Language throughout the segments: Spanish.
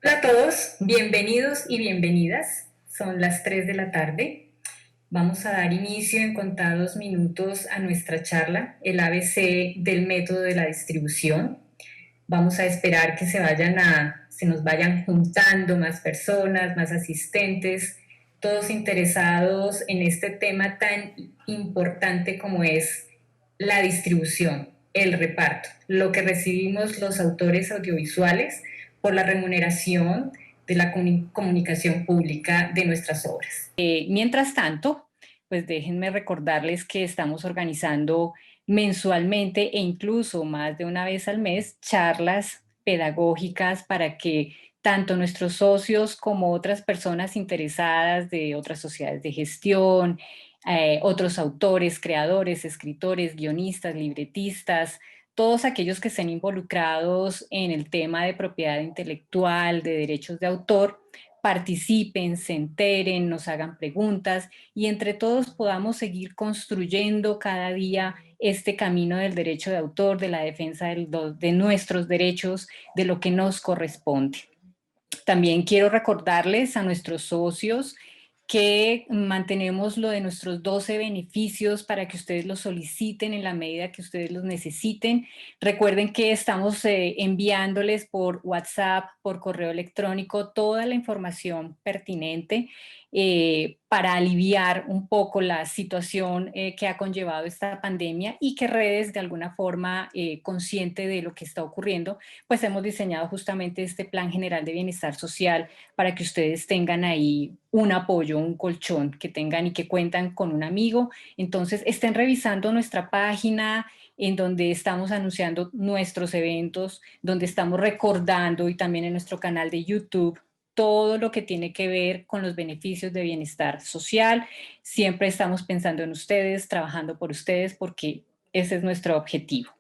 Hola a todos, bienvenidos y bienvenidas. Son las 3 de la tarde. Vamos a dar inicio en contados minutos a nuestra charla, el ABC del método de la distribución. Vamos a esperar que se nos vayan juntando más personas, más asistentes, todos interesados en este tema tan importante como es la distribución, el reparto, lo que recibimos los autores audiovisuales por la remuneración de la comunicación pública de nuestras obras. Mientras tanto, pues déjenme recordarles que estamos organizando mensualmente e incluso más de una vez al mes charlas pedagógicas para que tanto nuestros socios como otras personas interesadas de otras sociedades de gestión, otros autores, creadores, escritores, guionistas, libretistas, todos aquellos que estén involucrados en el tema de propiedad intelectual, de derechos de autor, participen, se enteren, nos hagan preguntas y entre todos podamos seguir construyendo cada día este camino del derecho de autor, de la defensa de nuestros derechos, de lo que nos corresponde. También quiero recordarles a nuestros socios que mantenemos lo de nuestros 12 beneficios para que ustedes los soliciten en la medida que ustedes los necesiten. Recuerden que estamos enviándoles por WhatsApp, por correo electrónico, toda la información pertinente para aliviar un poco la situación que ha conllevado esta pandemia y que redes de alguna forma consciente de lo que está ocurriendo, pues hemos diseñado justamente este Plan General de Bienestar Social para que ustedes tengan ahí un apoyo, un colchón, que tengan y que cuentan con un amigo. Entonces, estén revisando nuestra página en donde estamos anunciando nuestros eventos, donde estamos recordando y también en nuestro canal de YouTube todo lo que tiene que ver con los beneficios de bienestar social. Siempre estamos pensando en ustedes, trabajando por ustedes, porque ese es nuestro objetivo.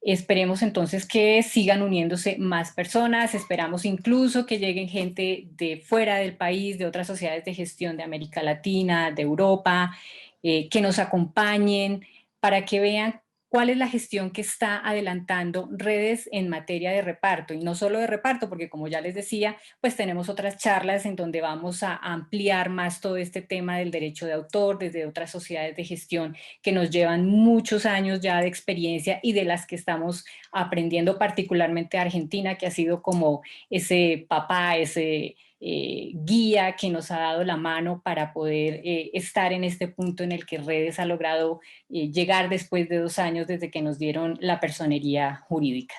Esperemos entonces que sigan uniéndose más personas, esperamos incluso que lleguen gente de fuera del país, de otras sociedades de gestión de América Latina, de Europa, que nos acompañen para que vean cuál es la gestión que está adelantando redes en materia de reparto, y no solo de reparto, porque como ya les decía, pues tenemos otras charlas en donde vamos a ampliar más todo este tema del derecho de autor desde otras sociedades de gestión que nos llevan muchos años ya de experiencia y de las que estamos aprendiendo, particularmente Argentina, que ha sido como ese papá, ese guía que nos ha dado la mano para poder estar en este punto en el que Redes ha logrado llegar después de 2 años desde que nos dieron la personería jurídica.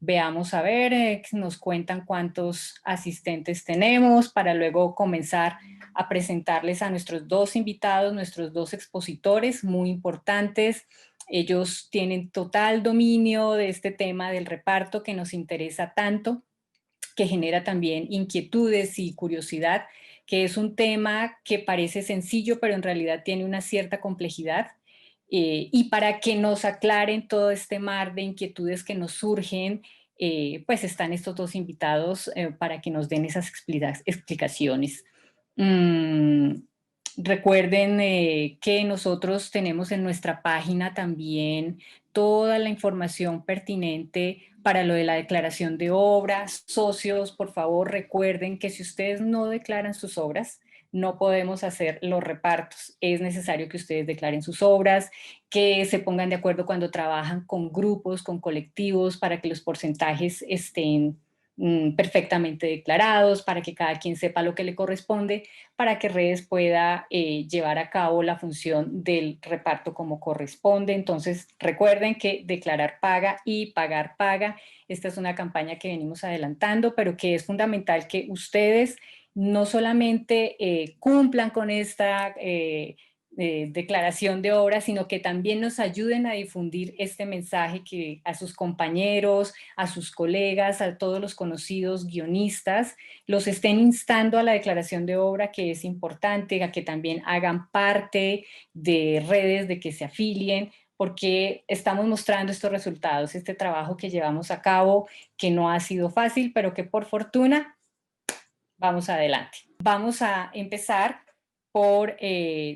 Veamos a ver, nos cuentan cuántos asistentes tenemos para luego comenzar a presentarles a nuestros dos invitados, nuestros dos expositores muy importantes. Ellos tienen total dominio de este tema del reparto que nos interesa tanto, que genera también inquietudes y curiosidad, que es un tema que parece sencillo, pero en realidad tiene una cierta complejidad. Y para que nos aclaren todo este mar de inquietudes que nos surgen, pues están estos dos invitados para que nos den esas explicaciones. Mm, Recuerden que nosotros tenemos en nuestra página también toda la información pertinente para lo de la declaración de obras. Socios, por favor, recuerden que si ustedes no declaran sus obras, no podemos hacer los repartos. Es necesario que ustedes declaren sus obras, que se pongan de acuerdo cuando trabajan con grupos, con colectivos, para que los porcentajes estén perfectamente declarados, para que cada quien sepa lo que le corresponde, para que Redes pueda llevar a cabo la función del reparto como corresponde. Entonces, recuerden que declarar paga y pagar paga. Esta es una campaña que venimos adelantando, pero que es fundamental que ustedes no solamente cumplan con esta declaración de obra, sino que también nos ayuden a difundir este mensaje que a sus compañeros, a sus colegas, a todos los conocidos guionistas, los estén instando a la declaración de obra, que es importante, a que también hagan parte de redes, de que se afilien, porque estamos mostrando estos resultados, este trabajo que llevamos a cabo, que no ha sido fácil, pero que por fortuna vamos adelante. Vamos a empezar por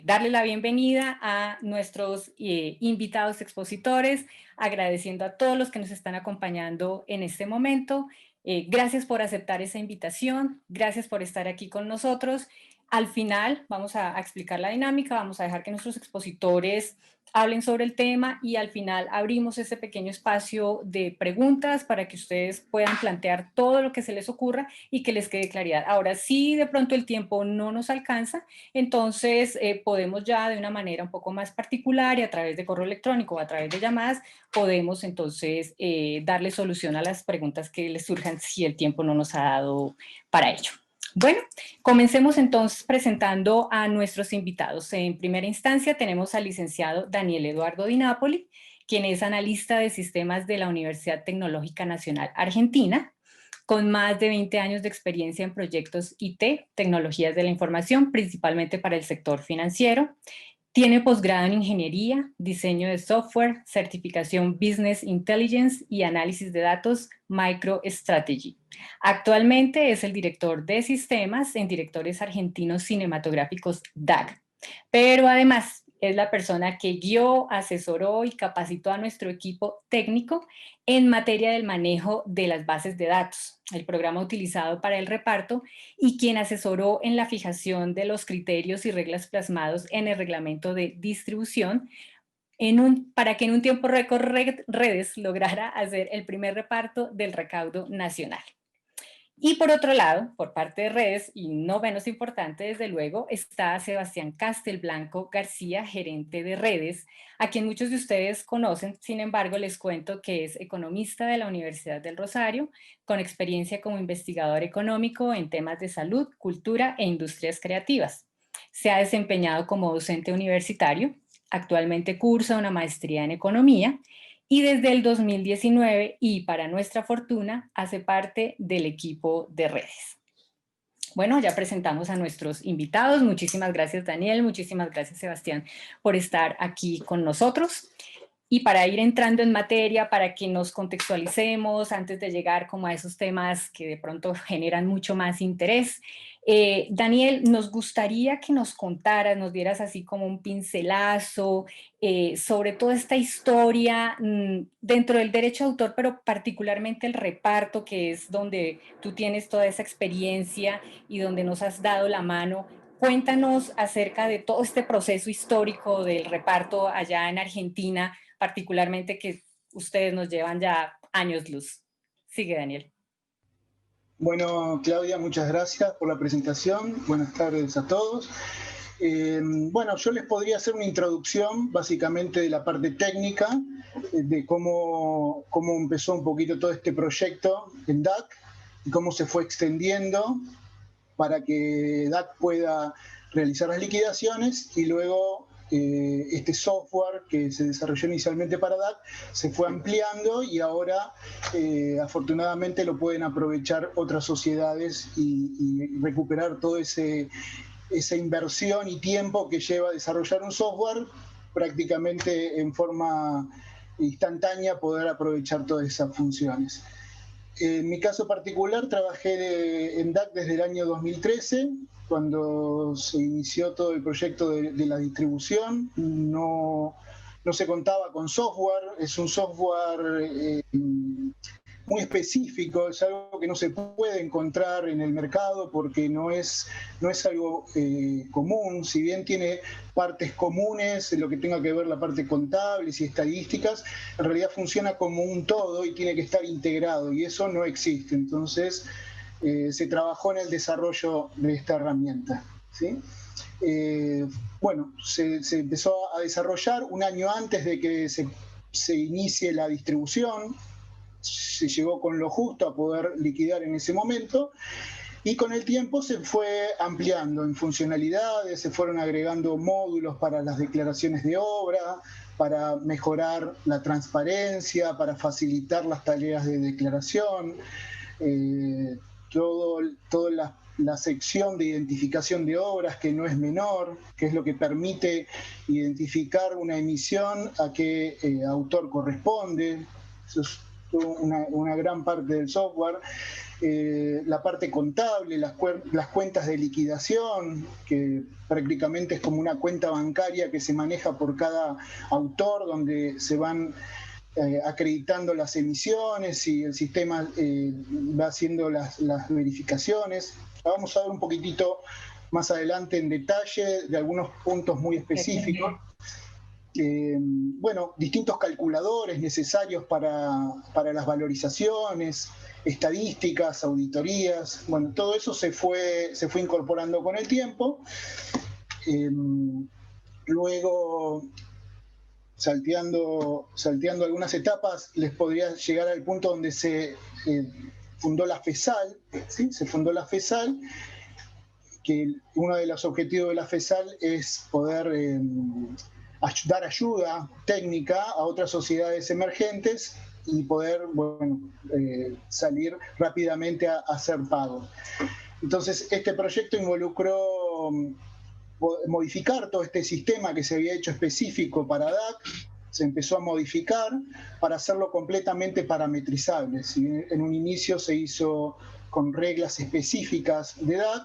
darle la bienvenida a nuestros invitados expositores, agradeciendo a todos los que nos están acompañando en este momento. Gracias por aceptar esa invitación, gracias por estar aquí con nosotros. Al final vamos a explicar la dinámica, vamos a dejar que nuestros expositores hablen sobre el tema y al final abrimos ese pequeño espacio de preguntas para que ustedes puedan plantear todo lo que se les ocurra y que les quede claridad. Ahora, si de pronto el tiempo no nos alcanza, entonces podemos ya de una manera un poco más particular y a través de correo electrónico o a través de llamadas, podemos entonces darle solución a las preguntas que les surjan si el tiempo no nos ha dado para ello. Bueno, comencemos entonces presentando a nuestros invitados. En primera instancia tenemos al licenciado Daniel Eduardo Di Napoli, quien es analista de sistemas de la Universidad Tecnológica Nacional Argentina, con más de 20 años de experiencia en proyectos IT, tecnologías de la información, principalmente para el sector financiero. Tiene posgrado en Ingeniería, Diseño de Software, Certificación Business Intelligence y Análisis de Datos MicroStrategy. Actualmente es el director de sistemas en Directores Argentinos Cinematográficos DAC, pero además es la persona que guió, asesoró y capacitó a nuestro equipo técnico en materia del manejo de las bases de datos, el programa utilizado para el reparto, y quien asesoró en la fijación de los criterios y reglas plasmados en el reglamento de distribución para que en un tiempo récord Redes lograra hacer el primer reparto del recaudo nacional. Y por otro lado, por parte de Redes, y no menos importante desde luego, está Sebastián Castelblanco García, gerente de Redes, a quien muchos de ustedes conocen. Sin embargo, les cuento que es economista de la Universidad del Rosario, con experiencia como investigador económico en temas de salud, cultura e industrias creativas. Se ha desempeñado como docente universitario, actualmente cursa una maestría en economía y desde el 2019, y para nuestra fortuna, hace parte del equipo de Redes. Bueno, ya presentamos a nuestros invitados. Muchísimas gracias, Daniel. Muchísimas gracias, Sebastián, por estar aquí con nosotros. Y para ir entrando en materia, para que nos contextualicemos antes de llegar como a esos temas que de pronto generan mucho más interés, Daniel, nos gustaría que nos contaras, nos dieras así como un pincelazo sobre toda esta historia dentro del derecho de autor, pero particularmente el reparto, que es donde tú tienes toda esa experiencia y donde nos has dado la mano. Cuéntanos acerca de todo este proceso histórico del reparto allá en Argentina, particularmente que ustedes nos llevan ya años luz. Sigue, Daniel. Bueno, Claudia, muchas gracias por la presentación. Buenas tardes a todos. Bueno, yo les podría hacer una introducción básicamente de la parte técnica, de cómo empezó un poquito todo este proyecto en DAC y cómo se fue extendiendo para que DAC pueda realizar las liquidaciones y luego este software que se desarrolló inicialmente para DAC se fue ampliando y ahora afortunadamente lo pueden aprovechar otras sociedades y recuperar todo esa inversión y tiempo que lleva a desarrollar un software prácticamente en forma instantánea poder aprovechar todas esas funciones. En mi caso particular, trabajé en DAC desde el año 2013, cuando se inició todo el proyecto de la distribución. No se contaba con software, es un software muy específico, es algo que no se puede encontrar en el mercado porque no es algo común, si bien tiene partes comunes en lo que tenga que ver la parte contables y estadísticas, en realidad funciona como un todo y tiene que estar integrado y eso no existe, entonces se trabajó en el desarrollo de esta herramienta, ¿sí? Bueno, se empezó a desarrollar un año antes de que se inicie la distribución, se llegó con lo justo a poder liquidar en ese momento y con el tiempo se fue ampliando en funcionalidades, se fueron agregando módulos para las declaraciones de obra, para mejorar la transparencia, para facilitar las tareas de declaración, toda la sección de identificación de obras, que no es menor, que es lo que permite identificar una emisión a qué autor corresponde. Eso es una gran parte del software. La parte contable, las cuentas de liquidación, que prácticamente es como una cuenta bancaria que se maneja por cada autor, donde se van acreditando las emisiones y el sistema va haciendo las verificaciones. Vamos a ver un poquitito más adelante en detalle de algunos puntos muy específicos. Bueno, distintos calculadores necesarios para las valorizaciones, estadísticas, auditorías, bueno, todo eso se fue incorporando con el tiempo. Luego, salteando algunas etapas, les podría llegar al punto donde se fundó la FESAL, ¿sí? Se fundó la FESAL, que uno de los objetivos de la FESAL es poder dar ayuda técnica a otras sociedades emergentes y poder, bueno, salir rápidamente a hacer pagos. Entonces, este proyecto involucró modificar todo este sistema que se había hecho específico para DAC, se empezó a modificar para hacerlo completamente parametrizable. Si en un inicio se hizo con reglas específicas de DAC,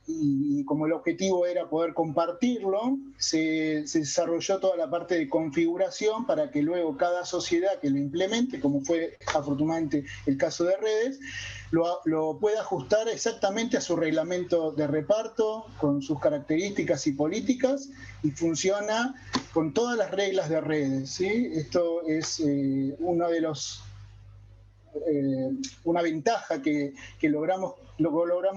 y como el objetivo era poder compartirlo, se desarrolló toda la parte de configuración para que luego cada sociedad que lo implemente, como fue afortunadamente el caso de redes, lo pueda ajustar exactamente a su reglamento de reparto, con sus características y políticas, y funciona con todas las reglas de redes, ¿sí? Esto es uno de los una ventaja que logramos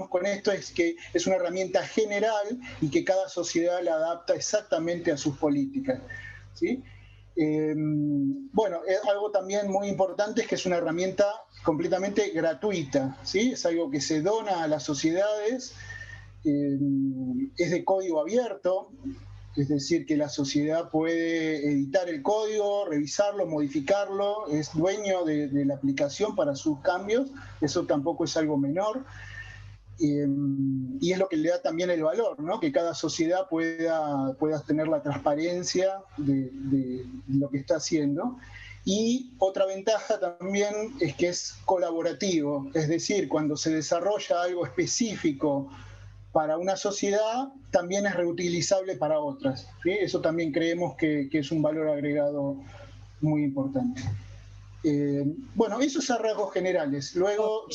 con esto es que es una herramienta general y que cada sociedad la adapta exactamente a sus políticas, ¿sí? Bueno, algo también muy importante es que es una herramienta completamente gratuita, ¿sí? Es algo que se dona a las sociedades, es de código abierto, es decir, que la sociedad puede editar el código, revisarlo, modificarlo, es dueño de la aplicación para sus cambios, eso tampoco es algo menor. Y es lo que le da también el valor, ¿no? Que cada sociedad pueda tener la transparencia de lo que está haciendo. Y otra ventaja también es que es colaborativo, es decir, cuando se desarrolla algo específico para una sociedad, también es reutilizable para otras, ¿sí? Eso también creemos que es un valor agregado muy importante. Bueno, esos a rasgos generales. Luego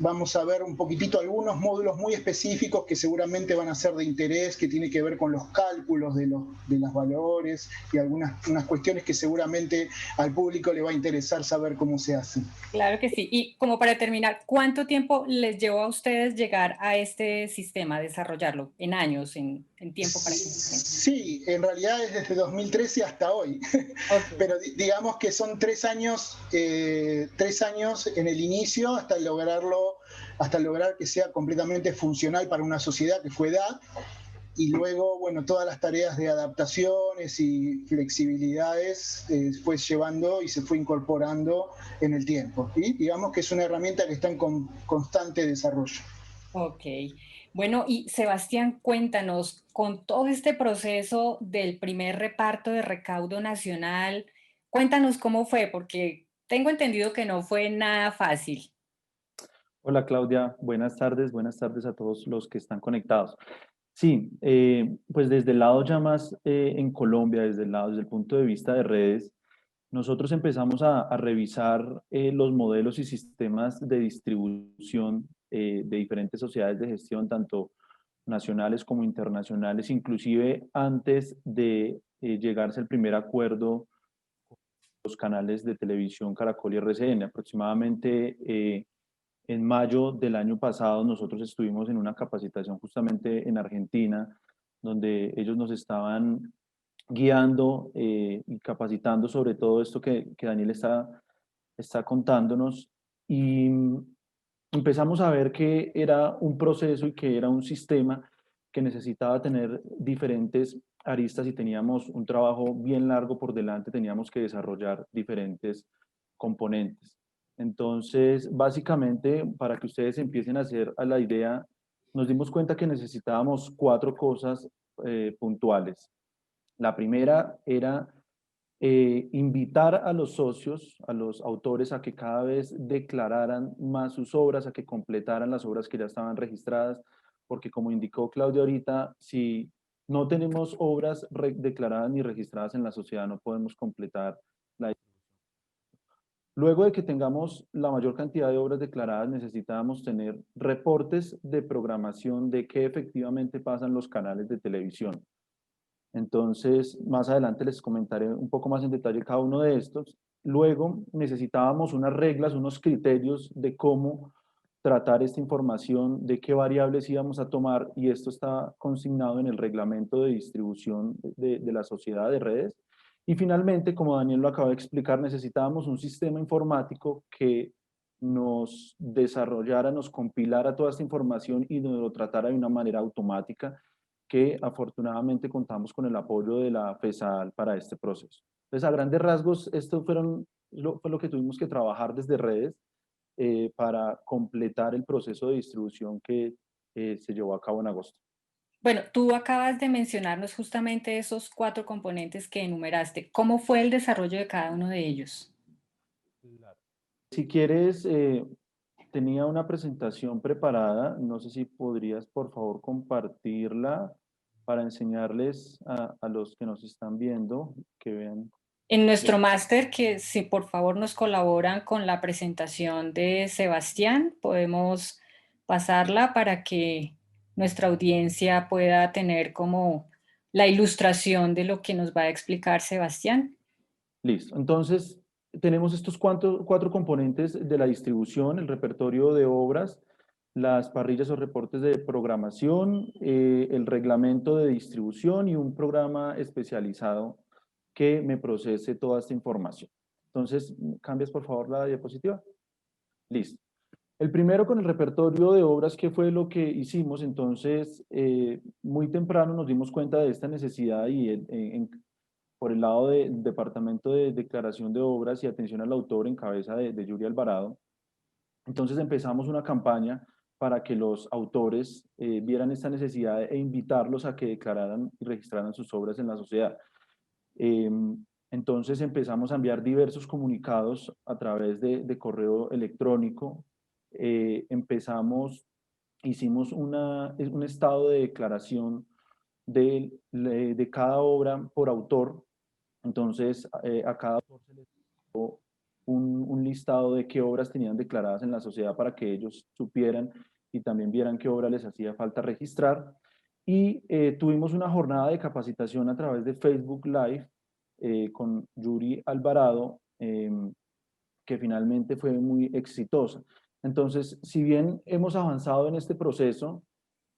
vamos a ver un poquitito algunos módulos muy específicos que seguramente van a ser de interés, que tiene que ver con los cálculos de los valores y unas cuestiones que seguramente al público le va a interesar saber cómo se hacen. Claro que sí. Y como para terminar, ¿cuánto tiempo les llevó a ustedes llegar a este sistema, desarrollarlo? ¿En años, en tiempo para que nos cuenten? Sí, en realidad es desde 2013 hasta hoy, Ok. pero digamos que son 3 años en el inicio hasta lograr que sea completamente funcional para una sociedad que fue edad, y luego, bueno, todas las tareas de adaptaciones y flexibilidades fue llevando y se fue incorporando en el tiempo. Y digamos que es una herramienta que está en constante desarrollo. Ok. Bueno, y Sebastián, cuéntanos, con todo este proceso del primer reparto de recaudo nacional, cuéntanos cómo fue, porque tengo entendido que no fue nada fácil. Hola Claudia, buenas tardes a todos los que están conectados. Sí, pues desde el lado ya más en Colombia, desde el punto de vista de redes, nosotros empezamos a revisar los modelos y sistemas de distribución de diferentes sociedades de gestión, tanto nacionales como internacionales, inclusive antes de llegarse al primer acuerdo con los canales de televisión Caracol y RCN. Aproximadamente en mayo del año pasado nosotros estuvimos en una capacitación justamente en Argentina, donde ellos nos estaban guiando y capacitando sobre todo esto que Daniel está contándonos. Y empezamos a ver que era un proceso y que era un sistema que necesitaba tener diferentes aristas y teníamos un trabajo bien largo por delante, teníamos que desarrollar diferentes componentes. Entonces, básicamente, para que ustedes empiecen a hacer a la idea, nos dimos cuenta que necesitábamos 4 cosas puntuales. La primera era invitar a los socios, a los autores, a que cada vez declararan más sus obras, a que completaran las obras que ya estaban registradas, porque como indicó Claudia ahorita, si no tenemos obras declaradas ni registradas en la sociedad, no podemos completar la Luego de que tengamos la mayor cantidad de obras declaradas, necesitábamos tener reportes de programación de qué efectivamente pasan los canales de televisión. Entonces, más adelante les comentaré un poco más en detalle cada uno de estos. Luego, necesitábamos unas reglas, unos criterios de cómo tratar esta información, de qué variables íbamos a tomar, y esto está consignado en el reglamento de distribución de la sociedad de redes. Y finalmente, como Daniel lo acaba de explicar, necesitábamos un sistema informático que nos desarrollara, nos compilara toda esta información y nos lo tratara de una manera automática, que afortunadamente contamos con el apoyo de la FESAL para este proceso. Entonces, a grandes rasgos, esto fue lo que tuvimos que trabajar desde redes para completar el proceso de distribución que se llevó a cabo en agosto. Bueno, tú acabas de mencionarnos justamente esos 4 componentes que enumeraste. ¿Cómo fue el desarrollo de cada uno de ellos? Si quieres, tenía una presentación preparada, no sé si podrías por favor compartirla para enseñarles a los que nos están viendo, que vean. En nuestro máster, que si por favor nos colaboran con la presentación de Sebastián, podemos pasarla para que nuestra audiencia pueda tener como la ilustración de lo que nos va a explicar Sebastián. Listo. Entonces, tenemos estos cuatro componentes de la distribución: el repertorio de obras, las parrillas o reportes de programación, el reglamento de distribución y un programa especializado que me procese toda esta información. Entonces, ¿cambias por favor la diapositiva? Listo. El primero, con el repertorio de obras, ¿qué fue lo que hicimos? Entonces, muy temprano nos dimos cuenta de esta necesidad y por el lado del Departamento de Declaración de Obras y Atención al Autor, en cabeza de Yuri Alvarado, entonces empezamos una campaña para que los autores vieran esta necesidad e invitarlos a que declararan y registraran sus obras en la sociedad. Entonces empezamos a enviar diversos comunicados a través de correo electrónico. Hicimos un estado de declaración de cada obra por autor. Entonces, a cada autor se les dio un listado de qué obras tenían declaradas en la sociedad para que ellos supieran y también vieran qué obra les hacía falta registrar. Y tuvimos una jornada de capacitación a través de Facebook Live con Yuri Alvarado, que finalmente fue muy exitosa. Entonces, si bien hemos avanzado en este proceso,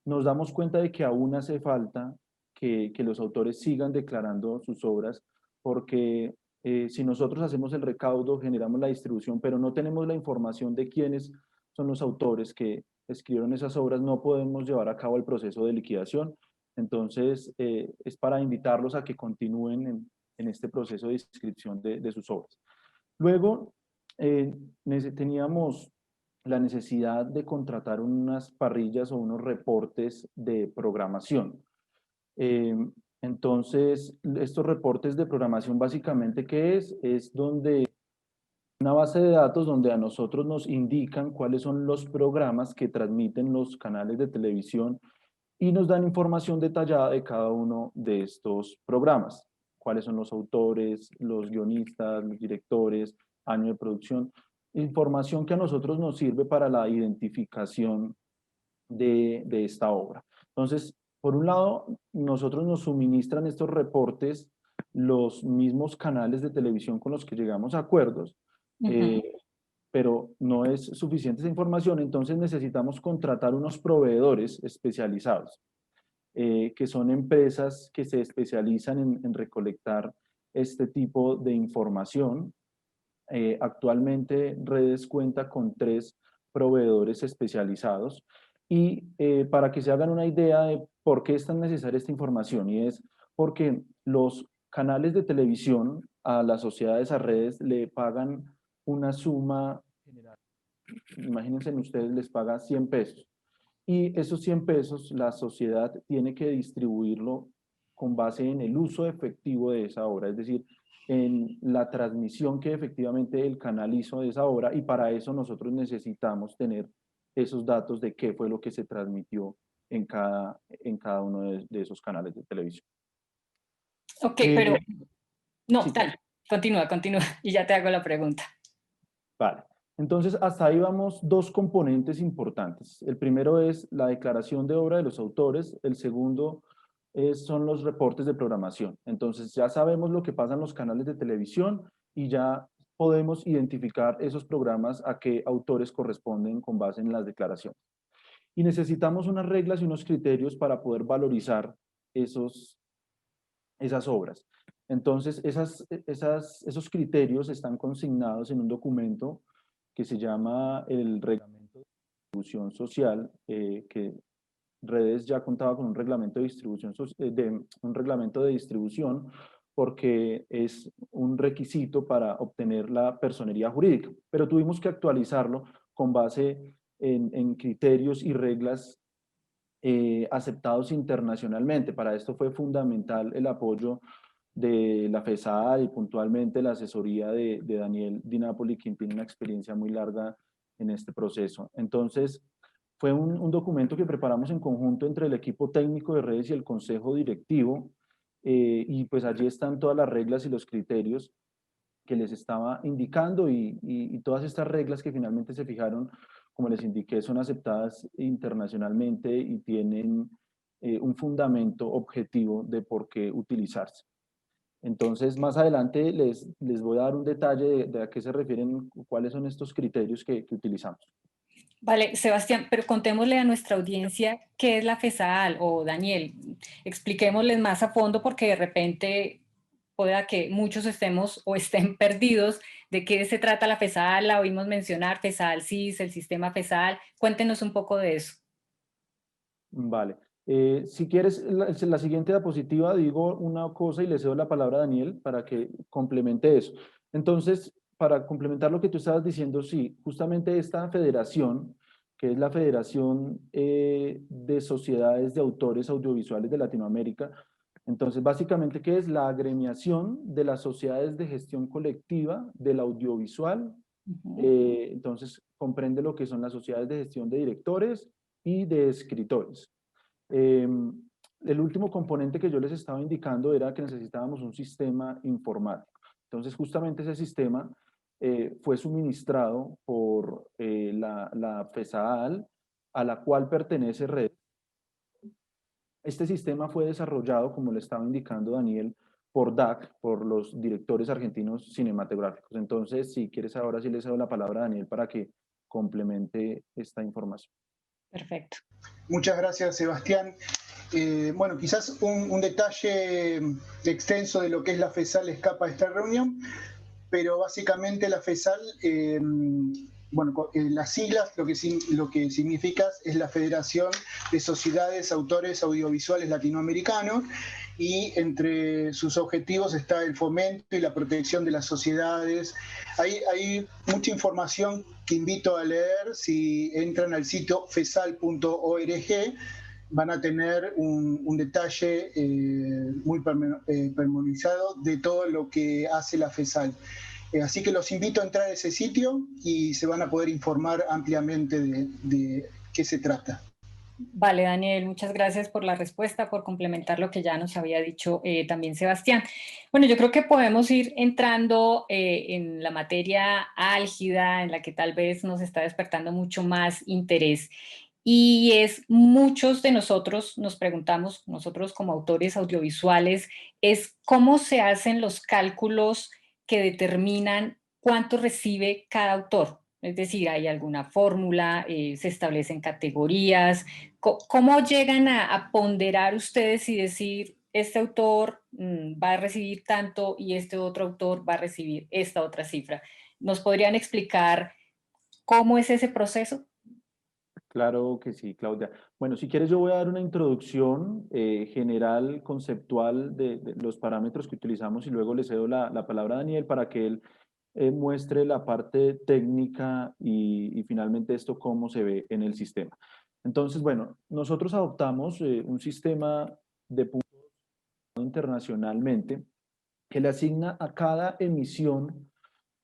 nos damos cuenta de que aún hace falta que los autores sigan declarando sus obras, porque si nosotros hacemos el recaudo, generamos la distribución, pero no tenemos la información de quiénes son los autores que escribieron esas obras, no podemos llevar a cabo el proceso de liquidación. Entonces, es para invitarlos a que continúen en este proceso de inscripción de sus obras. Luego, teníamos la necesidad de contratar unas parrillas o unos reportes de programación. Eh, entonces, estos reportes de programación básicamente, ¿qué es? Es donde una base de datos donde a nosotros nos indican cuáles son los programas que transmiten los canales de televisión y nos dan información detallada de cada uno de estos programas. Cuáles son los autores, los guionistas, los directores, año de producción. Información que a nosotros nos sirve para la identificación de esta obra. Entonces, por un lado, nosotros nos suministran estos reportes los mismos canales de televisión con los que llegamos a acuerdos, Ujú. pero no es suficiente esa información, entonces necesitamos contratar unos proveedores especializados, que son empresas que se especializan en recolectar este tipo de información. Actualmente Redes cuenta con 3 proveedores especializados y para que se hagan una idea de por qué es tan necesaria esta información, y es porque los canales de televisión a las sociedades, a redes, le pagan una suma general. Imagínense ustedes, les paga 100 pesos y esos 100 pesos la sociedad tiene que distribuirlo con base en el uso efectivo de esa obra, es decir, en la transmisión que efectivamente el canal hizo de esa obra, y para eso nosotros necesitamos tener esos datos de qué fue lo que se transmitió en cada uno de esos canales de televisión. Ok, Eh, pero no, sí, dale. Continúa, continúa y ya te hago la pregunta. Vale. Entonces, hasta ahí vamos dos componentes importantes. El primero es la declaración de obra de los autores, el segundo son los reportes de programación. Entonces, ya sabemos lo que pasa en los canales de televisión y ya podemos identificar esos programas a qué autores corresponden con base en las declaraciones. Y necesitamos unas reglas y unos criterios para poder valorizar esas obras. Entonces, esos criterios están consignados en un documento que se llama el Reglamento de Distribución Social, que Redes ya contaba con un reglamento de distribución, un reglamento de distribución porque es un requisito para obtener la personería jurídica, pero tuvimos que actualizarlo con base en criterios y reglas aceptados internacionalmente. Para esto fue fundamental el apoyo de la FESAD y puntualmente la asesoría de Daniel Di Napoli, quien tiene una experiencia muy larga en este proceso. Entonces, fue un documento que preparamos en conjunto entre el equipo técnico de redes y el consejo directivo, y pues allí están todas las reglas y los criterios que les estaba indicando y todas estas reglas que finalmente se fijaron, como les indiqué, son aceptadas internacionalmente y tienen un fundamento objetivo de por qué utilizarse. Entonces, más adelante les voy a dar un detalle de a qué se refieren, cuáles son estos criterios que utilizamos. Vale, Sebastián, pero contémosle a nuestra audiencia qué es la FESAL o Daniel, expliquémosles más a fondo porque de repente pueda que muchos estemos o estén perdidos de qué se trata la FESAL, la oímos mencionar, FESAL CIS, el sistema FESAL, cuéntenos un poco de eso. Vale. Si quieres, la siguiente diapositiva digo una cosa y le cedo la palabra a Daniel para que complemente eso. Entonces, para complementar lo que tú estabas diciendo, sí, justamente esta federación, que es la Federación de Sociedades de Autores Audiovisuales de Latinoamérica, entonces básicamente, ¿qué es? La agremiación de las sociedades de gestión colectiva del audiovisual. Entonces, comprende lo que son las sociedades de gestión de directores y de escritores. Eh, el último componente que yo les estaba indicando era que necesitábamos un sistema informático. Entonces, justamente ese sistema fue suministrado por la FESAAL, a la cual pertenece Red. Este sistema fue desarrollado, como le estaba indicando Daniel, por DAC, por los directores argentinos cinematográficos. Entonces, si quieres, ahora sí le cedo la palabra a Daniel para que complemente esta información. Perfecto. Muchas gracias, Sebastián. Bueno, quizás un detalle extenso de lo que es la FESAL escapa a esta reunión, pero básicamente la FESAL, bueno, las siglas lo que significa es la Federación de Sociedades Autores Audiovisuales Latinoamericanos, y entre sus objetivos está el fomento y la protección de las sociedades. Hay mucha información que invito a leer. Si entran al sitio fesal.org, van a tener un detalle muy pormenorizado de todo lo que hace la FESAL. Así que los invito a entrar a ese sitio y se van a poder informar ampliamente de qué se trata. Vale, Daniel, muchas gracias por la respuesta, por complementar lo que ya nos había dicho también Sebastián. Bueno, yo creo que podemos ir entrando en la materia álgida, en la que tal vez nos está despertando mucho más interés. Y es, muchos de nosotros nos preguntamos, nosotros como autores audiovisuales, es cómo se hacen los cálculos que determinan cuánto recibe cada autor. Es decir, ¿hay alguna fórmula? ¿Se establecen categorías? ¿Cómo llegan a ponderar ustedes y decir, este autor va a recibir tanto y este otro autor va a recibir esta otra cifra? ¿Nos podrían explicar cómo es ese proceso? Claro que sí, Claudia. Bueno, si quieres yo voy a dar una introducción general, conceptual de los parámetros que utilizamos y luego le cedo la palabra a Daniel para que él muestre la parte técnica y finalmente esto cómo se ve en el sistema. Entonces, bueno, nosotros adoptamos un sistema de puntos internacionalmente que le asigna a cada emisión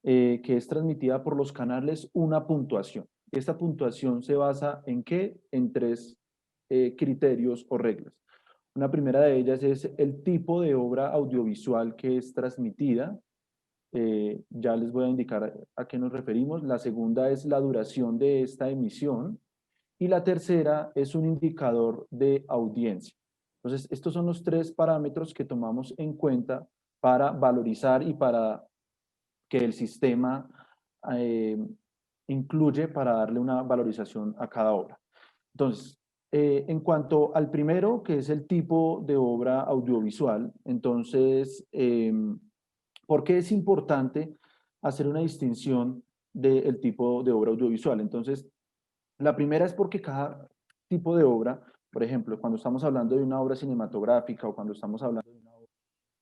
que es transmitida por los canales una puntuación. Esta puntuación se basa en qué? En tres criterios o reglas. Una primera de ellas es el tipo de obra audiovisual que es transmitida. Ya les voy a indicar a qué nos referimos. La segunda es la duración de esta emisión y la tercera es un indicador de audiencia. Entonces, estos son los tres parámetros que tomamos en cuenta para valorizar y para que el sistema eh, incluye para darle una valorización a cada obra. Entonces, en cuanto al primero, que es el tipo de obra audiovisual, entonces, ¿por qué es importante hacer una distinción del tipo de obra audiovisual? Entonces, la primera es porque cada tipo de obra, por ejemplo, cuando estamos hablando de una obra cinematográfica o cuando estamos hablando de una obra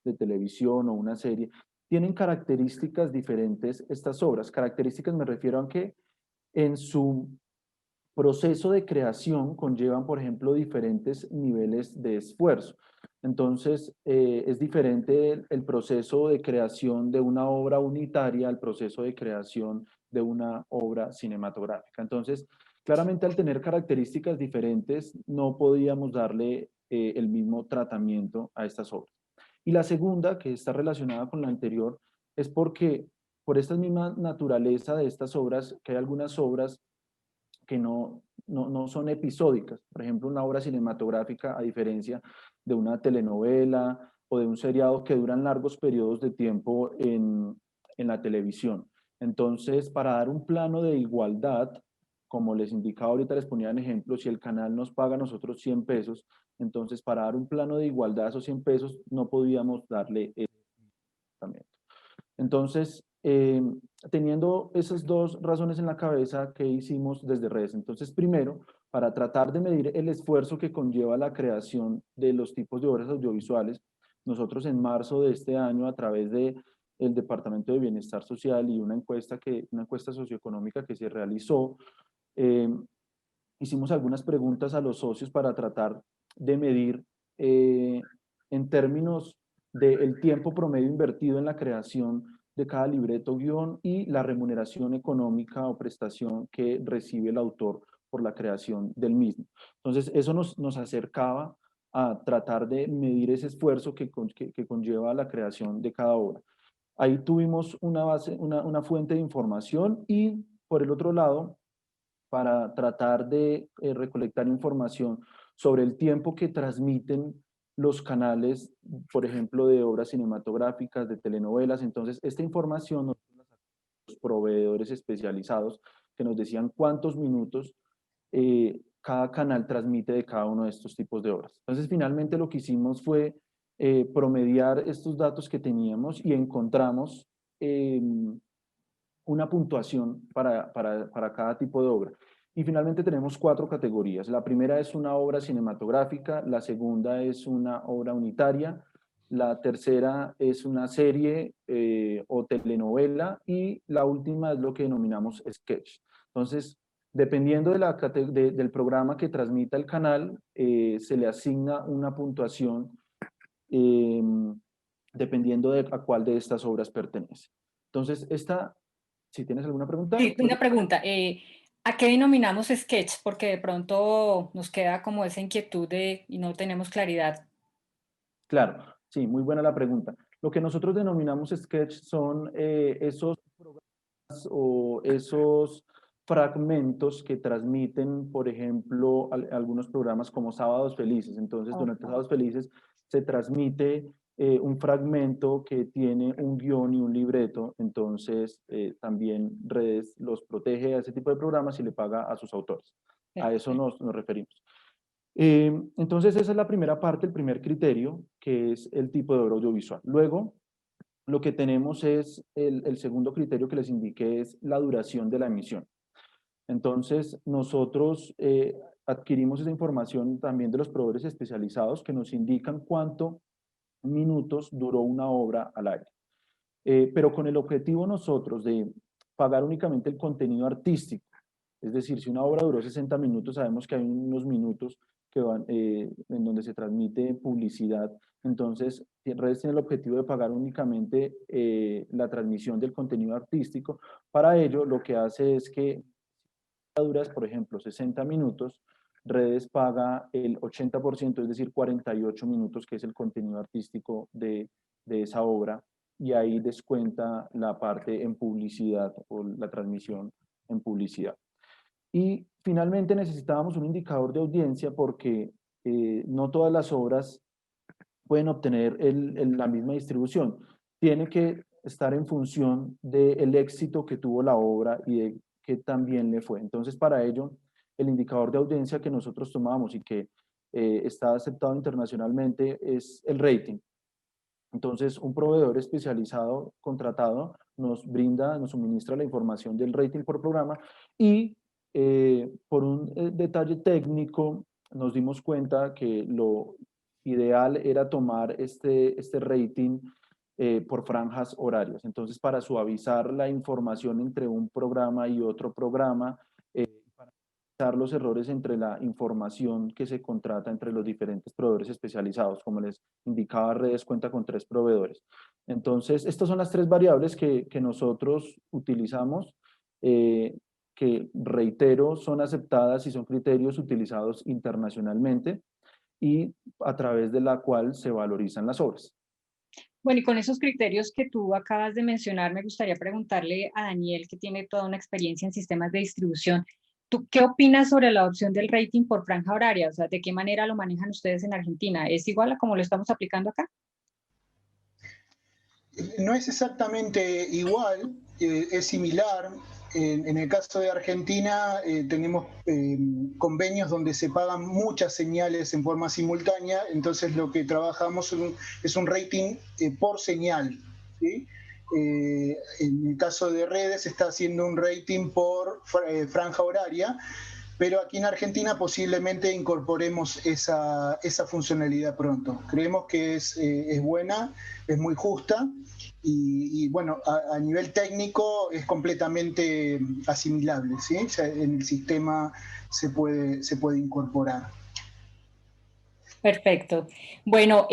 de televisión o una serie, tienen características diferentes estas obras. Características me refiero a que en su proceso de creación conllevan, por ejemplo, diferentes niveles de esfuerzo. Entonces, es diferente el proceso de creación de una obra unitaria al proceso de creación de una obra cinematográfica. Entonces, claramente al tener características diferentes, no podíamos darle el mismo tratamiento a estas obras. Y la segunda, que está relacionada con la anterior, es porque por esta misma naturaleza de estas obras, que hay algunas obras que no son episódicas. Por ejemplo, una obra cinematográfica, a diferencia de una telenovela o de un seriado que duran largos periodos de tiempo en la televisión. Entonces, para dar un plano de igualdad, como les indicaba ahorita, les ponía en ejemplo, si el canal nos paga a nosotros 100 pesos, entonces para dar un plano de igualdad a esos 100 pesos no podíamos darle ese tratamiento. Entonces, teniendo esas dos razones en la cabeza, ¿qué hicimos desde redes? Entonces, primero, para tratar de medir el esfuerzo que conlleva la creación de los tipos de obras audiovisuales, nosotros en marzo de este año, a través de el Departamento de Bienestar Social y una encuesta socioeconómica que se realizó, eh, hicimos algunas preguntas a los socios para tratar de medir en términos del tiempo promedio invertido en la creación de cada libreto guión y la remuneración económica o prestación que recibe el autor por la creación del mismo. Entonces, eso nos acercaba a tratar de medir ese esfuerzo que conlleva la creación de cada obra. Ahí tuvimos una base, una fuente de información y por el otro lado, para tratar de recolectar información sobre el tiempo que transmiten los canales, por ejemplo, de obras cinematográficas, de telenovelas. Entonces, esta información nos la sacaron los proveedores especializados que nos decían cuántos minutos cada canal transmite de cada uno de estos tipos de obras. Entonces, finalmente lo que hicimos fue promediar estos datos que teníamos y encontramos una puntuación para cada tipo de obra. Y finalmente tenemos cuatro categorías. La primera es una obra cinematográfica, la segunda es una obra unitaria, la tercera es una serie o telenovela y la última es lo que denominamos sketch. Entonces, dependiendo del programa que transmita el canal, se le asigna una puntuación eh, dependiendo de a cuál de estas obras pertenece. Entonces, si tienes alguna pregunta, Sí, una pregunta. ¿A qué denominamos sketch? Porque de pronto nos queda como esa inquietud y no tenemos claridad. claro, sí, muy buena la pregunta. Lo que nosotros denominamos sketch son esos programas o esos fragmentos que transmiten, por ejemplo, algunos programas como Sábados Felices. Entonces, durante Ok. Sábados Felices se transmite un fragmento que tiene un guión y un libreto. Entonces, también Redes los protege a ese tipo de programas y le paga a sus autores. A eso Perfecto. nos referimos. Entonces, esa es la primera parte, el primer criterio, que es el tipo de obra audiovisual. Luego, lo que tenemos es el segundo criterio que les indiqué, es la duración de la emisión. Entonces, nosotros adquirimos esa información también de los proveedores especializados que nos indican cuántos minutos duró una obra al aire. Pero con el objetivo nosotros de pagar únicamente el contenido artístico. Es decir, si una obra duró 60 minutos, sabemos que hay unos minutos que van, en donde se transmite publicidad. Entonces, Redes tiene el objetivo de pagar únicamente la transmisión del contenido artístico. Para ello, lo que hace es que duras, por ejemplo, 60 minutos, Redes paga el 80%, es decir, 48 minutos, que es el contenido artístico de esa obra y ahí descuenta la parte en publicidad o la transmisión en publicidad. Y finalmente necesitábamos un indicador de audiencia porque no todas las obras pueden obtener la misma distribución. Tiene que estar en función del éxito que tuvo la obra y de qué tan bien le fue. Entonces, para ello, el indicador de audiencia que nosotros tomamos y que está aceptado internacionalmente es el rating. Entonces, un proveedor especializado, contratado, nos brinda, nos suministra la información del rating por programa y por un detalle técnico nos dimos cuenta que lo ideal era tomar este rating por franjas horarias. Entonces, para suavizar la información entre un programa y otro programa, los errores entre la información que se contrata entre los diferentes proveedores especializados. Como les indicaba, Redes cuenta con 3 proveedores. Entonces, estas son las 3 variables que nosotros utilizamos, que reitero, son aceptadas y son criterios utilizados internacionalmente y a través de la cual se valorizan las obras. Bueno, y con esos criterios que tú acabas de mencionar, me gustaría preguntarle a Daniel, que tiene toda una experiencia en sistemas de distribución. ¿Tú qué opinas sobre la opción del rating por franja horaria? O sea, ¿de qué manera lo manejan ustedes en Argentina? ¿Es igual a como lo estamos aplicando acá? No es exactamente igual, es similar. En el caso de Argentina tenemos convenios donde se pagan muchas señales en forma simultánea, entonces lo que trabajamos es un rating por señal, ¿sí? En el caso de Redes se está haciendo un rating por franja horaria, pero aquí en Argentina posiblemente incorporemos esa funcionalidad pronto. Creemos que es buena, es muy justa y bueno, a nivel técnico es completamente asimilable, ¿sí? O sea, en el sistema se puede incorporar. Perfecto. Bueno,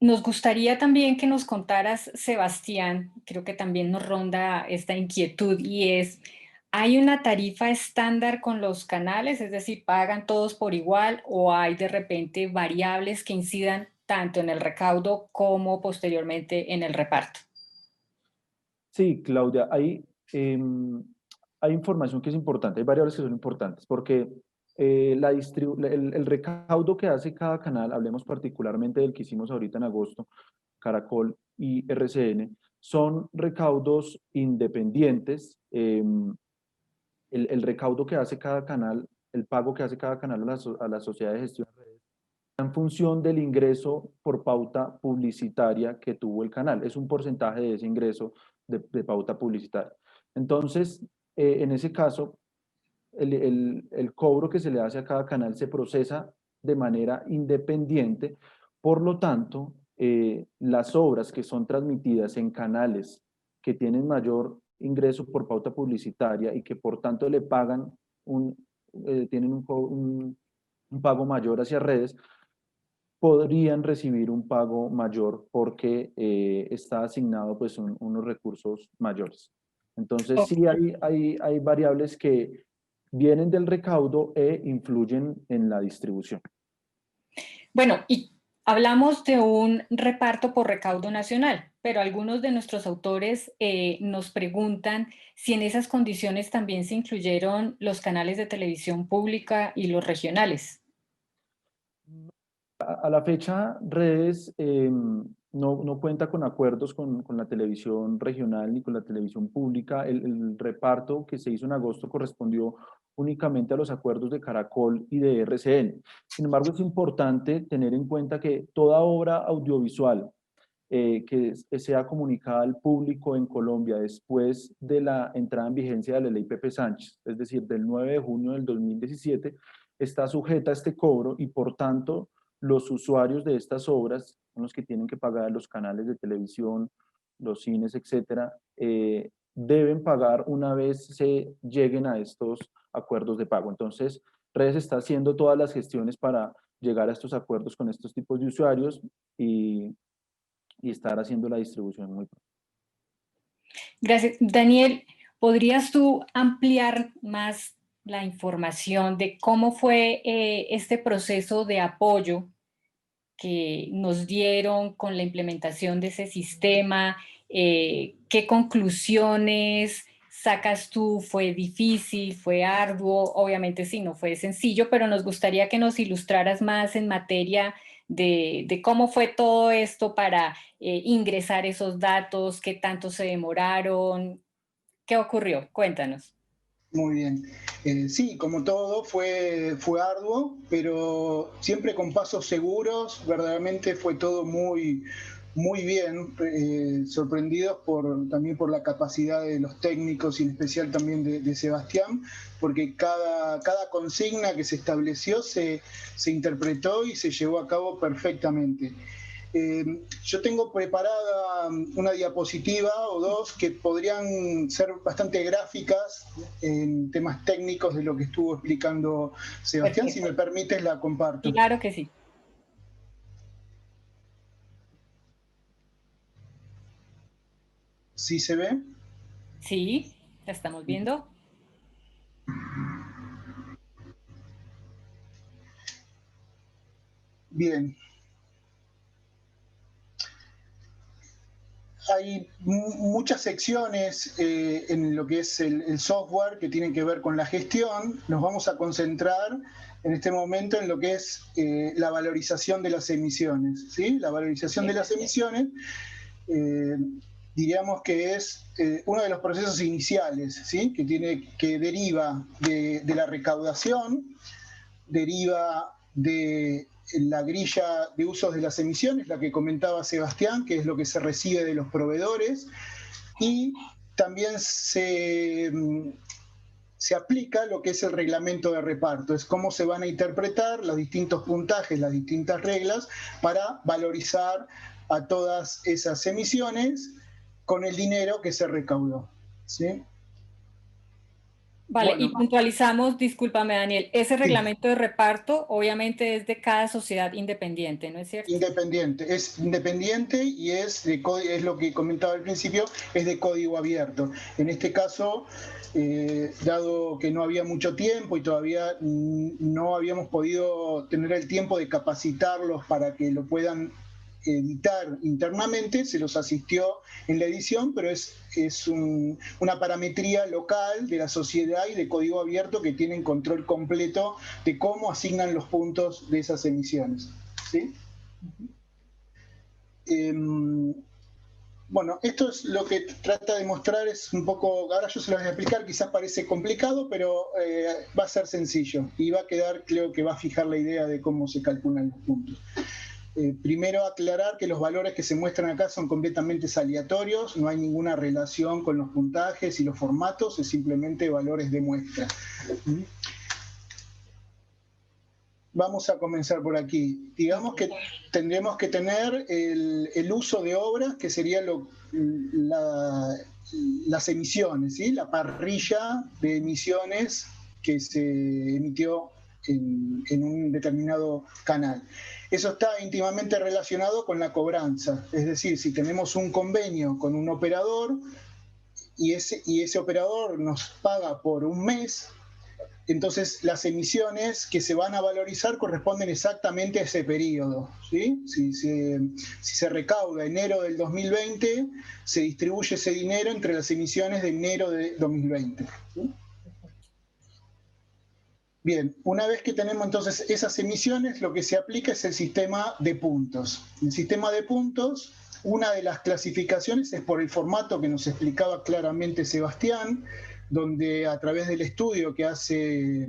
nos gustaría también que nos contaras, Sebastián, creo que también nos ronda esta inquietud y es, ¿hay una tarifa estándar con los canales? Es decir, ¿pagan todos por igual o hay de repente variables que incidan tanto en el recaudo como posteriormente en el reparto? Sí, Claudia, hay información que es importante, hay variables que son importantes, porque el recaudo que hace cada canal, hablemos particularmente del que hicimos ahorita en agosto, Caracol y RCN, son recaudos independientes. El recaudo que hace cada canal, el pago que hace cada canal a la sociedad de gestión de redes, en función del ingreso por pauta publicitaria que tuvo el canal. Es un porcentaje de ese ingreso de pauta publicitaria. Entonces, en ese caso, el cobro que se le hace a cada canal se procesa de manera independiente. Por lo tanto, las obras que son transmitidas en canales que tienen mayor ingreso por pauta publicitaria y que por tanto le pagan tienen un pago mayor hacia redes, podrían recibir un pago mayor porque está asignado pues unos recursos mayores. Entonces Ok. sí hay variables que vienen del recaudo e influyen en la distribución. Bueno, y hablamos de un reparto por recaudo nacional, pero algunos de nuestros autores nos preguntan si en esas condiciones también se incluyeron los canales de televisión pública y los regionales. A la fecha, Redes no cuenta con acuerdos con la televisión regional ni con la televisión pública. El reparto que se hizo en agosto correspondió únicamente a los acuerdos de Caracol y de RCN. Sin embargo, es importante tener en cuenta que toda obra audiovisual que sea comunicada al público en Colombia después de la entrada en vigencia de la ley Pepe Sánchez, es decir, del 9 de junio del 2017, está sujeta a este cobro y por tanto los usuarios de estas obras son los que tienen que pagar los canales de televisión, los cines, etcétera, deben pagar una vez se lleguen a estos acuerdos de pago. Entonces, Redes está haciendo todas las gestiones para llegar a estos acuerdos con estos tipos de usuarios y estar haciendo la distribución muy pronto. Gracias. Daniel, ¿podrías tú ampliar más la información de cómo fue este proceso de apoyo que nos dieron con la implementación de ese sistema ¿Qué conclusiones sacas tú? ¿Fue difícil? ¿Fue arduo? Obviamente sí, no fue sencillo, pero nos gustaría que nos ilustraras más en materia de cómo fue todo esto para ingresar esos datos, qué tanto se demoraron, qué ocurrió. Cuéntanos. Muy bien. Sí, como todo, fue arduo, pero siempre con pasos seguros. Verdaderamente fue todo muy bien. Sorprendidos también por la capacidad de los técnicos y en especial también de Sebastián, porque cada consigna que se estableció se interpretó y se llevó a cabo perfectamente. Yo tengo preparada una diapositiva o dos que podrían ser bastante gráficas en temas técnicos de lo que estuvo explicando Sebastián. Si Perfecto. me permites, la comparto. Claro que sí. ¿Sí se ve? Sí, la estamos viendo. Bien. Hay muchas secciones en lo que es el software que tienen que ver con la gestión. Nos vamos a concentrar en este momento en lo que es la valorización de las emisiones. ¿Sí? La valorización de las emisiones, eh, diríamos que es uno de los procesos iniciales, ¿sí? Que deriva de la recaudación, deriva de la grilla de usos de las emisiones, la que comentaba Sebastián, que es lo que se recibe de los proveedores, y también se aplica lo que es el reglamento de reparto, es cómo se van a interpretar los distintos puntajes, las distintas reglas para valorizar a todas esas emisiones con el dinero que se recaudó. ¿Sí? Vale, y Bueno, puntualizamos, discúlpame Daniel, ese sí. reglamento de reparto obviamente es de cada sociedad independiente, ¿no es cierto? Es independiente y es lo que comentaba al principio, es de código abierto. En este caso, dado que no había mucho tiempo y todavía no habíamos podido tener el tiempo de capacitarlos para que lo puedan editar internamente, se los asistió en la edición, pero una parametría local de la sociedad y de código abierto que tienen control completo de cómo asignan los puntos de esas emisiones. ¿Sí? Eh, bueno, esto es lo que trata de mostrar, es un poco, ahora yo se lo voy a explicar, quizás parece complicado, pero va a ser sencillo y va a quedar, creo que va a fijar la idea de cómo se calculan los puntos. Primero aclarar que los valores que se muestran acá son completamente aleatorios, no hay ninguna relación con los puntajes y los formatos, es simplemente valores de muestra. Vamos a comenzar por aquí. Digamos que tendremos que tener el uso de obras, que sería las emisiones, ¿sí? La parrilla de emisiones que se emitió en un determinado canal. Eso está íntimamente relacionado con la cobranza, es decir, si tenemos un convenio con un operador y ese operador nos paga por un mes, entonces las emisiones que se van a valorizar corresponden exactamente a ese periodo. ¿Sí? Si se recauda enero del 2020, se distribuye ese dinero entre las emisiones de enero de 2020. ¿Sí? Bien, una vez que tenemos entonces esas emisiones, lo que se aplica es el sistema de puntos. El sistema de puntos, una de las clasificaciones es por el formato que nos explicaba claramente Sebastián, donde a través del estudio que hace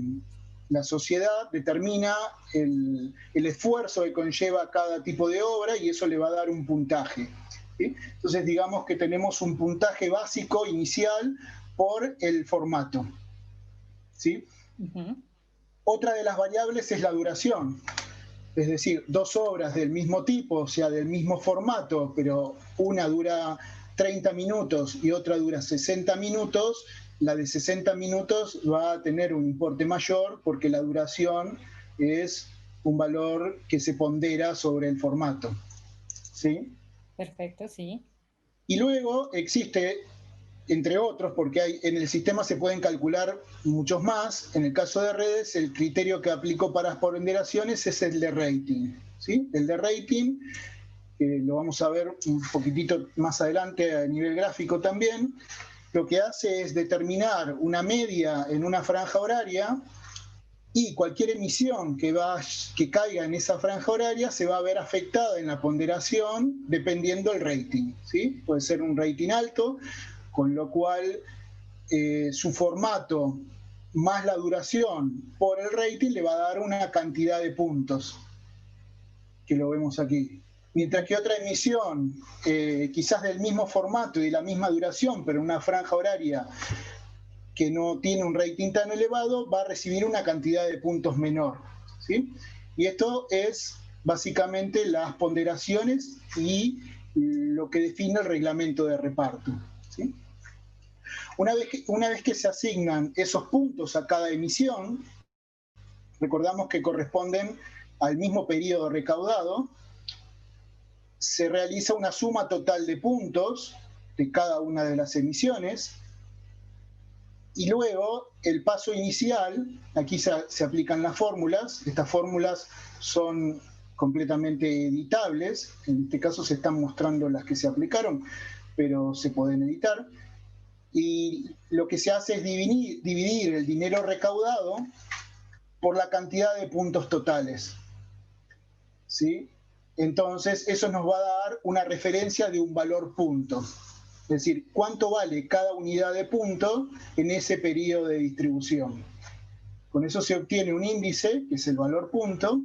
la sociedad determina el esfuerzo que conlleva cada tipo de obra y eso le va a dar un puntaje. ¿Sí? Entonces digamos que tenemos un puntaje básico inicial por el formato. ¿Sí? Uh-huh. Otra de las variables es la duración. Es decir, dos obras del mismo tipo, o sea, del mismo formato, pero una dura 30 minutos y otra dura 60 minutos, la de 60 minutos va a tener un importe mayor porque la duración es un valor que se pondera sobre el formato. ¿Sí? Perfecto, sí. Y luego existe, entre otros, porque en el sistema se pueden calcular muchos más. En el caso de redes, el criterio que aplicó para ponderaciones es el de rating. ¿Sí? El de rating que lo vamos a ver un poquitito más adelante a nivel gráfico también, lo que hace es determinar una media en una franja horaria y cualquier emisión que caiga en esa franja horaria se va a ver afectada en la ponderación dependiendo del rating, ¿sí? Puede ser un rating alto, con lo cual su formato más la duración por el rating le va a dar una cantidad de puntos, que lo vemos aquí. Mientras que otra emisión, quizás del mismo formato y de la misma duración, pero en una franja horaria que no tiene un rating tan elevado, va a recibir una cantidad de puntos menor, ¿sí? Y esto es básicamente las ponderaciones y lo que define el reglamento de reparto, ¿sí? Una vez que se asignan esos puntos a cada emisión, recordamos que corresponden al mismo periodo recaudado, se realiza una suma total de puntos de cada una de las emisiones y luego el paso inicial, aquí se aplican las fórmulas, estas fórmulas son completamente editables, en este caso se están mostrando las que se aplicaron, pero se pueden editar, y lo que se hace es dividir el dinero recaudado por la cantidad de puntos totales, ¿sí? Entonces eso nos va a dar una referencia de un valor punto. Es decir, cuánto vale cada unidad de punto en ese periodo de distribución. Con eso se obtiene un índice, que es el valor punto,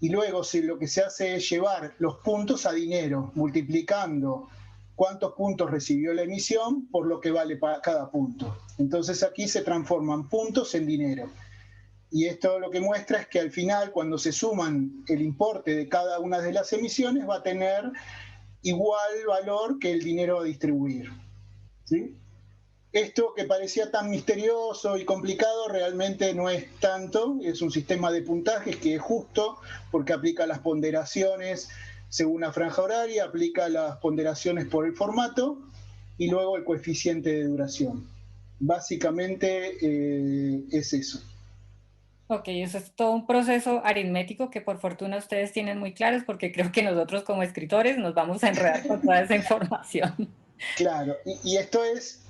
y luego lo que se hace es llevar los puntos a dinero, multiplicando cuántos puntos recibió la emisión por lo que vale cada punto. Entonces aquí se transforman puntos en dinero. Y esto lo que muestra es que al final, cuando se suman el importe de cada una de las emisiones, va a tener igual valor que el dinero a distribuir, ¿sí? Esto que parecía tan misterioso y complicado realmente no es tanto, es un sistema de puntajes que es justo porque aplica las ponderaciones según la franja horaria, aplica las ponderaciones por el formato y luego el coeficiente de duración. Básicamente es eso. Ok, eso es todo un proceso aritmético que por fortuna ustedes tienen muy claros porque creo que nosotros como escritores nos vamos a enredar con toda esa información. Claro, y esto es,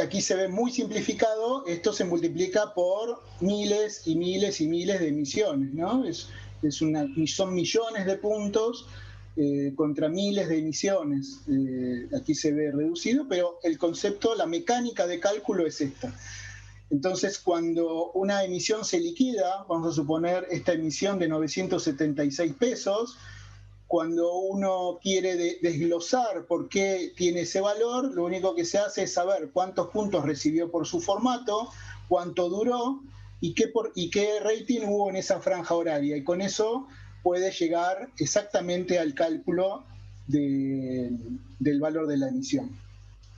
aquí se ve muy simplificado, esto se multiplica por miles y miles y miles de emisiones, ¿no? Son millones de puntos contra miles de emisiones. Aquí se ve reducido, pero el concepto, la mecánica de cálculo es esta. Entonces, cuando una emisión se liquida, vamos a suponer esta emisión de 976 pesos, cuando uno quiere desglosar por qué tiene ese valor, lo único que se hace es saber cuántos puntos recibió por su formato, cuánto duró y qué rating hubo en esa franja horaria. Y con eso puede llegar exactamente al cálculo del valor de la emisión,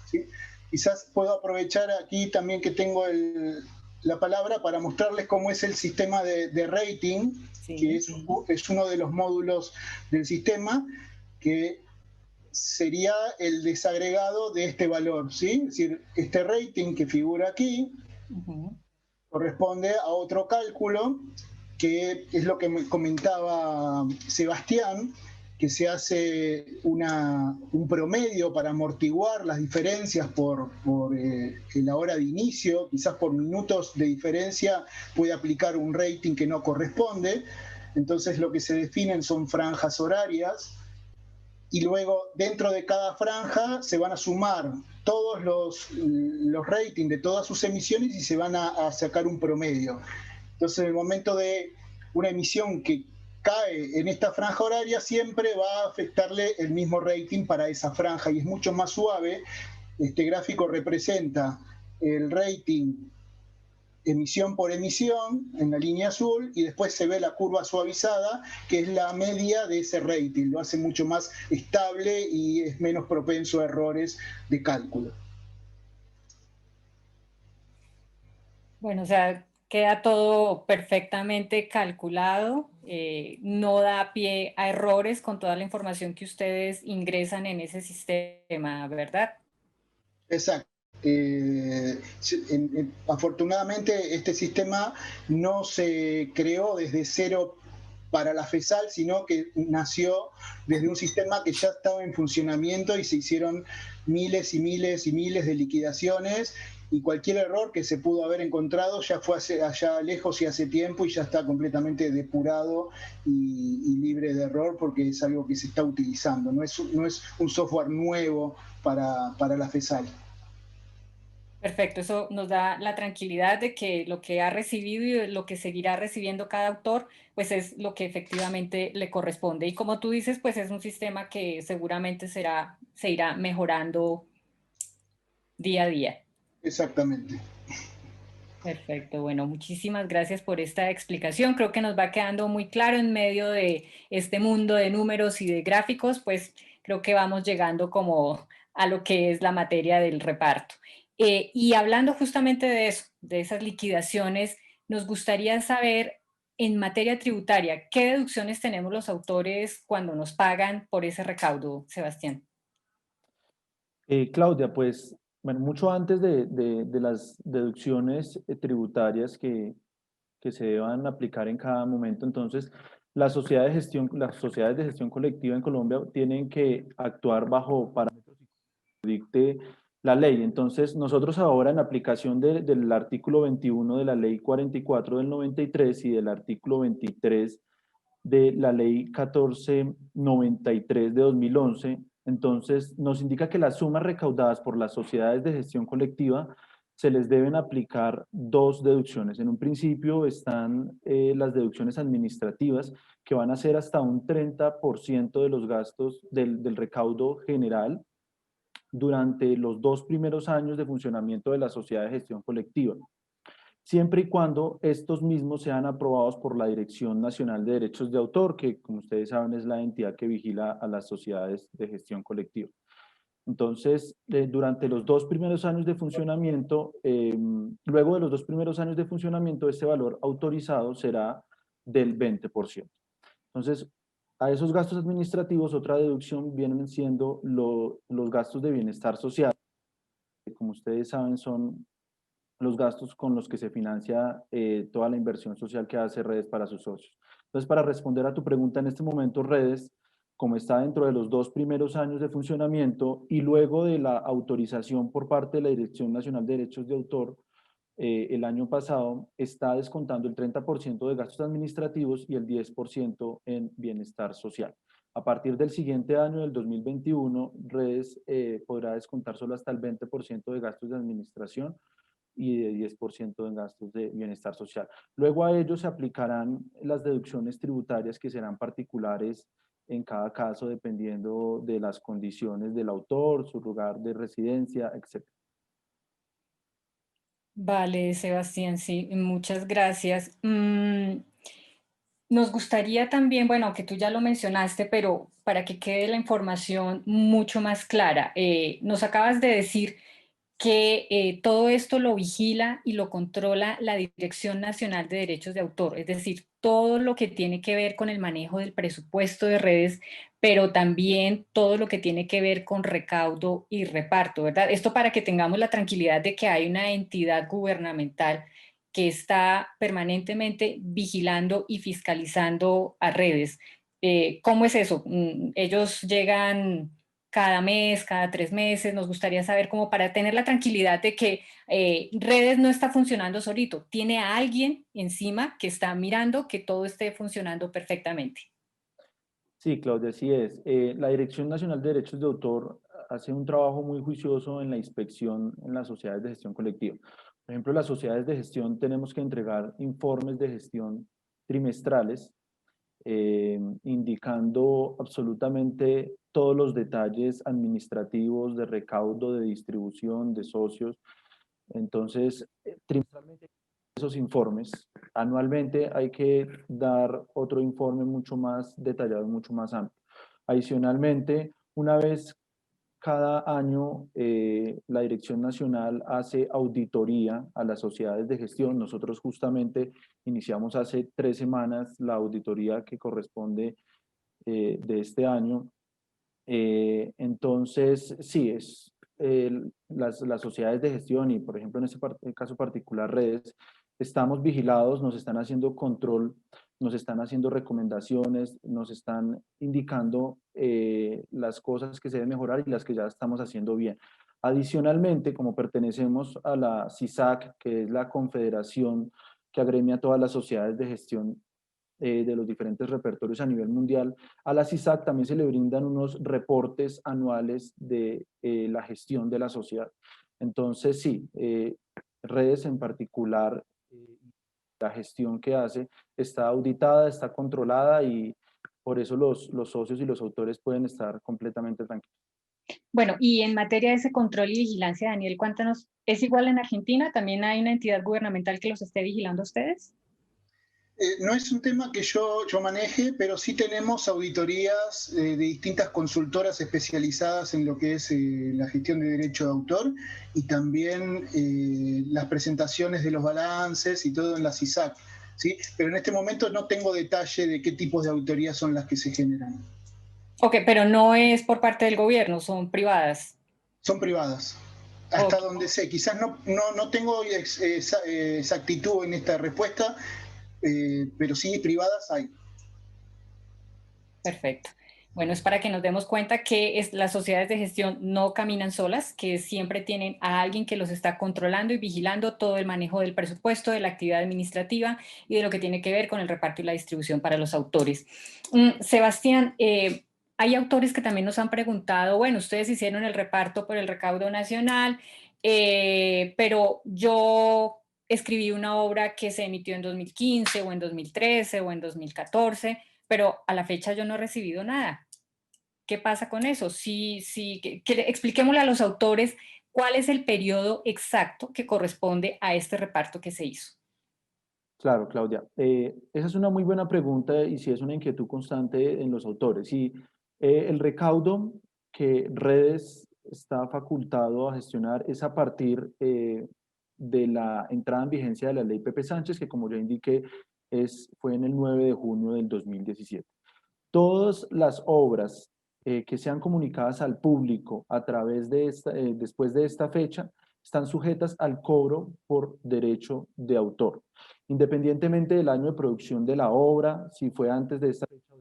¿sí? Quizás puedo aprovechar aquí también que tengo la palabra para mostrarles cómo es el sistema de rating, sí, que es uno de los módulos del sistema, que sería el desagregado de este valor, ¿sí? Es decir, este rating que figura aquí corresponde a otro cálculo, que es lo que me comentaba Sebastián, que se hace un promedio para amortiguar las diferencias por la hora de inicio, quizás por minutos de diferencia puede aplicar un rating que no corresponde. Entonces lo que se definen son franjas horarias y luego dentro de cada franja se van a sumar todos los ratings de todas sus emisiones y se van a sacar un promedio. Entonces en el momento de una emisión que cae en esta franja horaria siempre va a afectarle el mismo rating para esa franja y es mucho más suave. Este gráfico representa el rating emisión por emisión en la línea azul y después se ve la curva suavizada que es la media de ese rating, lo hace mucho más estable y es menos propenso a errores de cálculo. Bueno, o sea, queda todo perfectamente calculado, no da pie a errores con toda la información que ustedes ingresan en ese sistema, ¿verdad? Exacto. Afortunadamente este sistema no se creó desde cero para la FESAL, sino que nació desde un sistema que ya estaba en funcionamiento y se hicieron miles y miles y miles de liquidaciones, y cualquier error que se pudo haber encontrado ya fue allá lejos y hace tiempo y ya está completamente depurado y libre de error, porque es algo que se está utilizando, no es un software nuevo para la FESAL. Perfecto, eso nos da la tranquilidad de que lo que ha recibido y lo que seguirá recibiendo cada autor, pues es lo que efectivamente le corresponde. Y como tú dices, pues es un sistema que seguramente se irá mejorando día a día. Exactamente. Perfecto, bueno, muchísimas gracias por esta explicación. Creo que nos va quedando muy claro en medio de este mundo de números y de gráficos, pues creo que vamos llegando como a lo que es la materia del reparto. Y hablando justamente de eso, de esas liquidaciones, nos gustaría saber en materia tributaria, ¿qué deducciones tenemos los autores cuando nos pagan por ese recaudo, Sebastián? Claudia, pues, bueno, mucho antes de las deducciones tributarias que se deban aplicar en cada momento, entonces, las sociedades de gestión colectiva en Colombia tienen que actuar bajo parámetros que dicte la ley. Entonces, nosotros ahora en aplicación del artículo 21 de la ley 44 del 93 y del artículo 23 de la ley 1493 de 2011, entonces nos indica que las sumas recaudadas por las sociedades de gestión colectiva se les deben aplicar dos deducciones. En un principio están las deducciones administrativas, que van a ser hasta un 30% de los gastos del recaudo general durante los 2 primeros años de funcionamiento de la sociedad de gestión colectiva, siempre y cuando estos mismos sean aprobados por la Dirección Nacional de Derechos de Autor, que como ustedes saben es la entidad que vigila a las sociedades de gestión colectiva. Entonces, durante los 2 primeros años de funcionamiento, luego de los 2 primeros años de funcionamiento, este valor autorizado será del 20%. Entonces, a esos gastos administrativos, otra deducción vienen siendo los gastos de bienestar social, que como ustedes saben son los gastos con los que se financia toda la inversión social que hace Redes para sus socios. Entonces, para responder a tu pregunta, en este momento Redes, como está dentro de los 2 primeros años de funcionamiento y luego de la autorización por parte de la Dirección Nacional de Derechos de Autor, el año pasado está descontando el 30% de gastos administrativos y el 10% en bienestar social. A partir del siguiente año, del 2021, Redes podrá descontar solo hasta el 20% de gastos de administración y de 10% en gastos de bienestar social. Luego a ellos se aplicarán las deducciones tributarias que serán particulares en cada caso dependiendo de las condiciones del autor, su lugar de residencia, etc. Vale, Sebastián, sí, muchas gracias. Nos gustaría también, bueno, aunque tú ya lo mencionaste, pero para que quede la información mucho más clara, nos acabas de decir que todo esto lo vigila y lo controla la Dirección Nacional de Derechos de Autor, es decir, todo lo que tiene que ver con el manejo del presupuesto de redes, pero también todo lo que tiene que ver con recaudo y reparto, ¿verdad? Esto para que tengamos la tranquilidad de que hay una entidad gubernamental que está permanentemente vigilando y fiscalizando a redes. ¿Cómo es eso? Ellos llegan cada mes, cada 3 meses. Nos gustaría saber cómo para tener la tranquilidad de que redes no está funcionando solito, tiene a alguien encima que está mirando que todo esté funcionando perfectamente. Sí, Claudia, así es. La Dirección Nacional de Derechos de Autor hace un trabajo muy juicioso en la inspección en las sociedades de gestión colectiva. Por ejemplo, las sociedades de gestión tenemos que entregar informes de gestión trimestrales indicando absolutamente todos los detalles administrativos de recaudo, de distribución, de socios. Entonces, trimestralmente esos informes, anualmente hay que dar otro informe mucho más detallado, mucho más amplio. Adicionalmente, una vez cada año la Dirección Nacional hace auditoría a las sociedades de gestión. Nosotros justamente iniciamos hace 3 semanas la auditoría que corresponde de este año. Entonces, sí, las sociedades de gestión y, por ejemplo, en este caso particular, redes, estamos vigilados, nos están haciendo control nos están haciendo recomendaciones, nos están indicando las cosas que se deben mejorar y las que ya estamos haciendo bien. Adicionalmente, como pertenecemos a la CISAC, que es la confederación que agremia a todas las sociedades de gestión de los diferentes repertorios a nivel mundial, a la CISAC también se le brindan unos reportes anuales de la gestión de la sociedad. Entonces, sí, redes en particular, la gestión que hace está auditada, está controlada y por eso los socios y los autores pueden estar completamente tranquilos. Bueno, y en materia de ese control y vigilancia, Daniel, cuéntanos, ¿es igual en Argentina? ¿También hay una entidad gubernamental que los esté vigilando a ustedes? No es un tema que yo maneje, pero sí tenemos auditorías de distintas consultoras especializadas en lo que es la gestión de derecho de autor y también las presentaciones de los balances y todo en la CISAC, ¿sí? Pero en este momento no tengo detalle de qué tipos de auditorías son las que se generan. Ok, pero no es por parte del gobierno, son privadas. Son privadas, hasta Ok, donde sé. Quizás no tengo exactitud en esta respuesta, pero sí privadas hay. perfecto. Bueno, es para que nos demos cuenta que las sociedades de gestión no caminan solas, que siempre tienen a alguien que los está controlando y vigilando todo el manejo del presupuesto, de la actividad administrativa y de lo que tiene que ver con el reparto y la distribución para los autores. Sebastián, hay autores que también nos han preguntado, bueno, ustedes hicieron el reparto por el recaudo nacional, pero yo escribí una obra que se emitió en 2015 o en 2013 o en 2014, pero a la fecha yo no he recibido nada. ¿Qué pasa con eso? Sí, sí, expliquémosle a los autores cuál es el periodo exacto que corresponde a este reparto que se hizo. Claro, Claudia. Esa es una muy buena pregunta y sí es una inquietud constante en los autores. Y el recaudo que Redes está facultado a gestionar es a partir de la entrada en vigencia de la ley Pepe Sánchez, que como ya indiqué, fue en el 9 de junio del 2017. Todas las obras que sean comunicadas al público a través de después de esta fecha están sujetas al cobro por derecho de autor, independientemente del año de producción de la obra, si fue antes de esta fecha,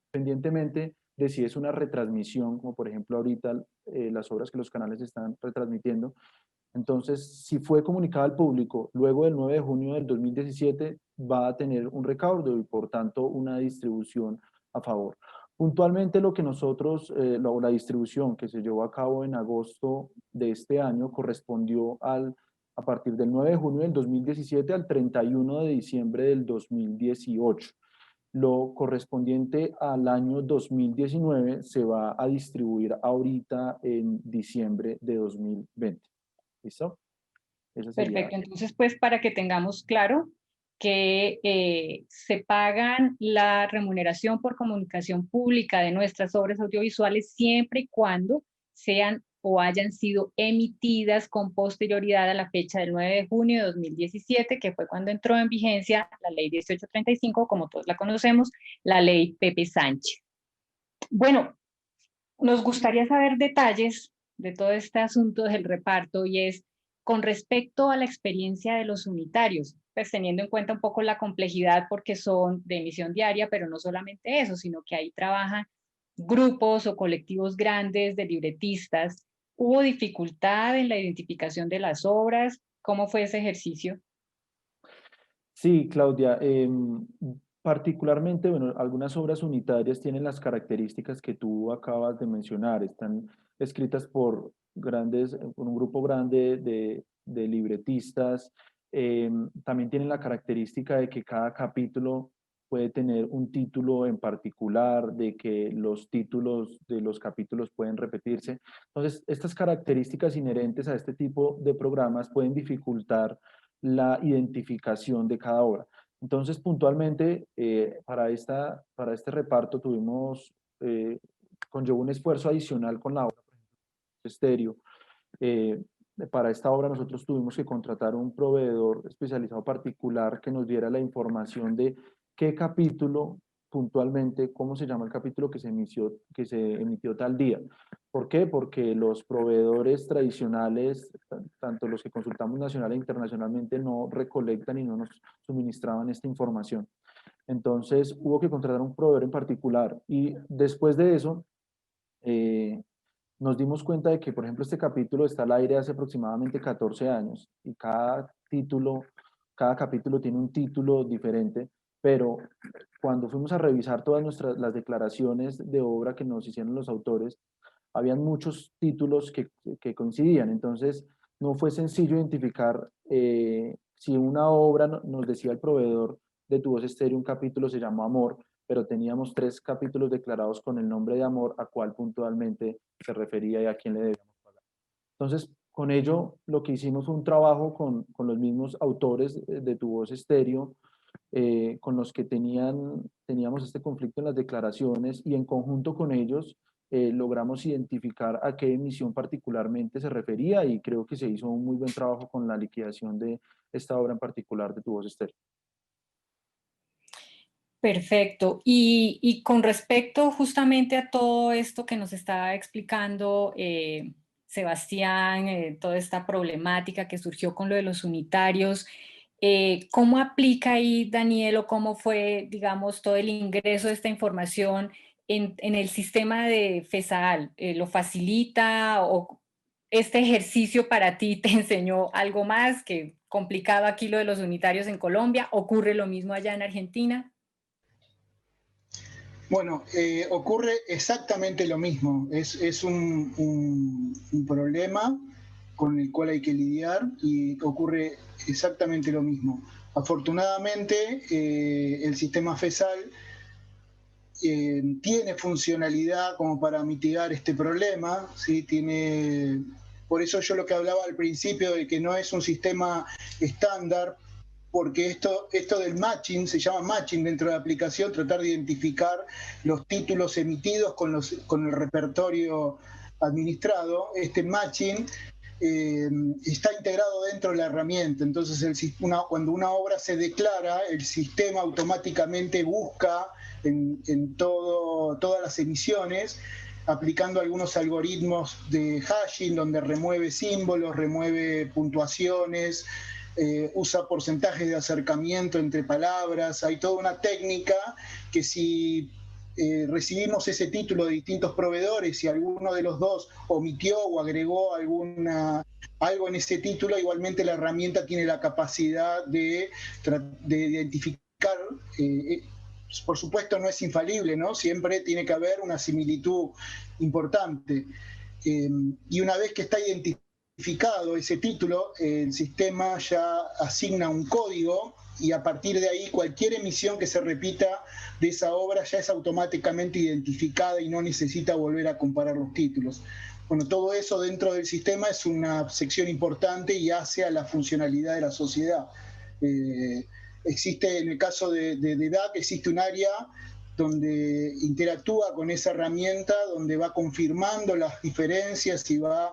independientemente de si es una retransmisión, como por ejemplo ahorita las obras que los canales están retransmitiendo. Entonces, si fue comunicado al público luego del 9 de junio del 2017, va a tener un recaudo y por tanto una distribución a favor. Puntualmente lo que nosotros, la distribución que se llevó a cabo en agosto de este año correspondió a partir del 9 de junio del 2017 al 31 de diciembre del 2018. Lo correspondiente al año 2019 se va a distribuir ahorita en diciembre de 2020. ¿Listo? Esa sería. Perfecto, entonces pues para que tengamos claro que se pagan la remuneración por comunicación pública de nuestras obras audiovisuales siempre y cuando sean o hayan sido emitidas con posterioridad a la fecha del 9 de junio de 2017, que fue cuando entró en vigencia la ley 1835, como todos la conocemos, la ley Pepe Sánchez. Bueno, nos gustaría saber detalles de todo este asunto del reparto y es con respecto a la experiencia de los unitarios, pues teniendo en cuenta un poco la complejidad porque son de emisión diaria, pero no solamente eso, sino que ahí trabajan grupos o colectivos grandes de libretistas. ¿Hubo dificultad en la identificación de las obras? ¿Cómo fue ese ejercicio? Sí, Claudia, particularmente, bueno, algunas obras unitarias tienen las características que tú acabas de mencionar, están escritas por por un grupo grande de libretistas, también tienen la característica de que cada capítulo puede tener un título en particular, de que los títulos de los capítulos pueden repetirse. Entonces, estas características inherentes a este tipo de programas pueden dificultar la identificación de cada obra. Entonces, puntualmente, para este reparto conllevó un esfuerzo adicional con la obra estéreo. Eh, para esta obra nosotros tuvimos que contratar un proveedor especializado particular que nos diera la información de qué capítulo puntualmente, cómo se llama el capítulo que se emitió tal día. ¿Por qué? Porque los proveedores tradicionales, tanto los que consultamos nacional e internacionalmente, no recolectan y no nos suministraban esta información. Entonces hubo que contratar un proveedor en particular y después de eso nos dimos cuenta de que, por ejemplo, este capítulo está al aire hace aproximadamente 14 años y cada capítulo tiene un título diferente, pero cuando fuimos a revisar todas las declaraciones de obra que nos hicieron los autores, habían muchos títulos que coincidían. Entonces, no fue sencillo identificar si una obra nos decía el proveedor de Tu Voz Estéreo, un capítulo se llamó Amor, pero teníamos 3 capítulos declarados con el nombre de Amor, a cuál puntualmente se refería y a quién le debíamos pagar. Entonces, con ello, lo que hicimos fue un trabajo con los mismos autores de Tu Voz Estéreo, con los que teníamos este conflicto en las declaraciones y en conjunto con ellos logramos identificar a qué emisión particularmente se refería y creo que se hizo un muy buen trabajo con la liquidación de esta obra en particular de Tu Voz Estéreo. Perfecto. Y con respecto justamente a todo esto que nos está explicando Sebastián, toda esta problemática que surgió con lo de los unitarios, ¿cómo aplica ahí, Daniel, o cómo fue, digamos, todo el ingreso de esta información en el sistema de FESAL? ¿Lo facilita o este ejercicio para ti te enseñó algo más que complicado aquí lo de los unitarios en Colombia? ¿Ocurre lo mismo allá en Argentina? Bueno, ocurre exactamente lo mismo. Es un problema con el cual hay que lidiar y ocurre exactamente lo mismo. Afortunadamente, el sistema FESAL tiene funcionalidad como para mitigar este problema, ¿sí? Por eso yo lo que hablaba al principio de que no es un sistema estándar, porque esto del matching, se llama matching dentro de la aplicación, tratar de identificar los títulos emitidos con el repertorio administrado. Este matching está integrado dentro de la herramienta, entonces cuando una obra se declara, el sistema automáticamente busca en todas las emisiones, aplicando algunos algoritmos de hashing, donde remueve símbolos, remueve puntuaciones, usa porcentajes de acercamiento entre palabras. Hay toda una técnica que si recibimos ese título de distintos proveedores y alguno de los dos omitió o agregó algo en ese título, igualmente la herramienta tiene la capacidad de identificar. Por supuesto no es infalible, ¿no? Siempre tiene que haber una similitud importante. Y una vez que está identificado ese título, el sistema ya asigna un código y a partir de ahí cualquier emisión que se repita de esa obra ya es automáticamente identificada y no necesita volver a comparar los títulos. Bueno, todo eso dentro del sistema es una sección importante y hace a la funcionalidad de la sociedad. Existe, en el caso de DAC, existe un área donde interactúa con esa herramienta, donde va confirmando las diferencias y va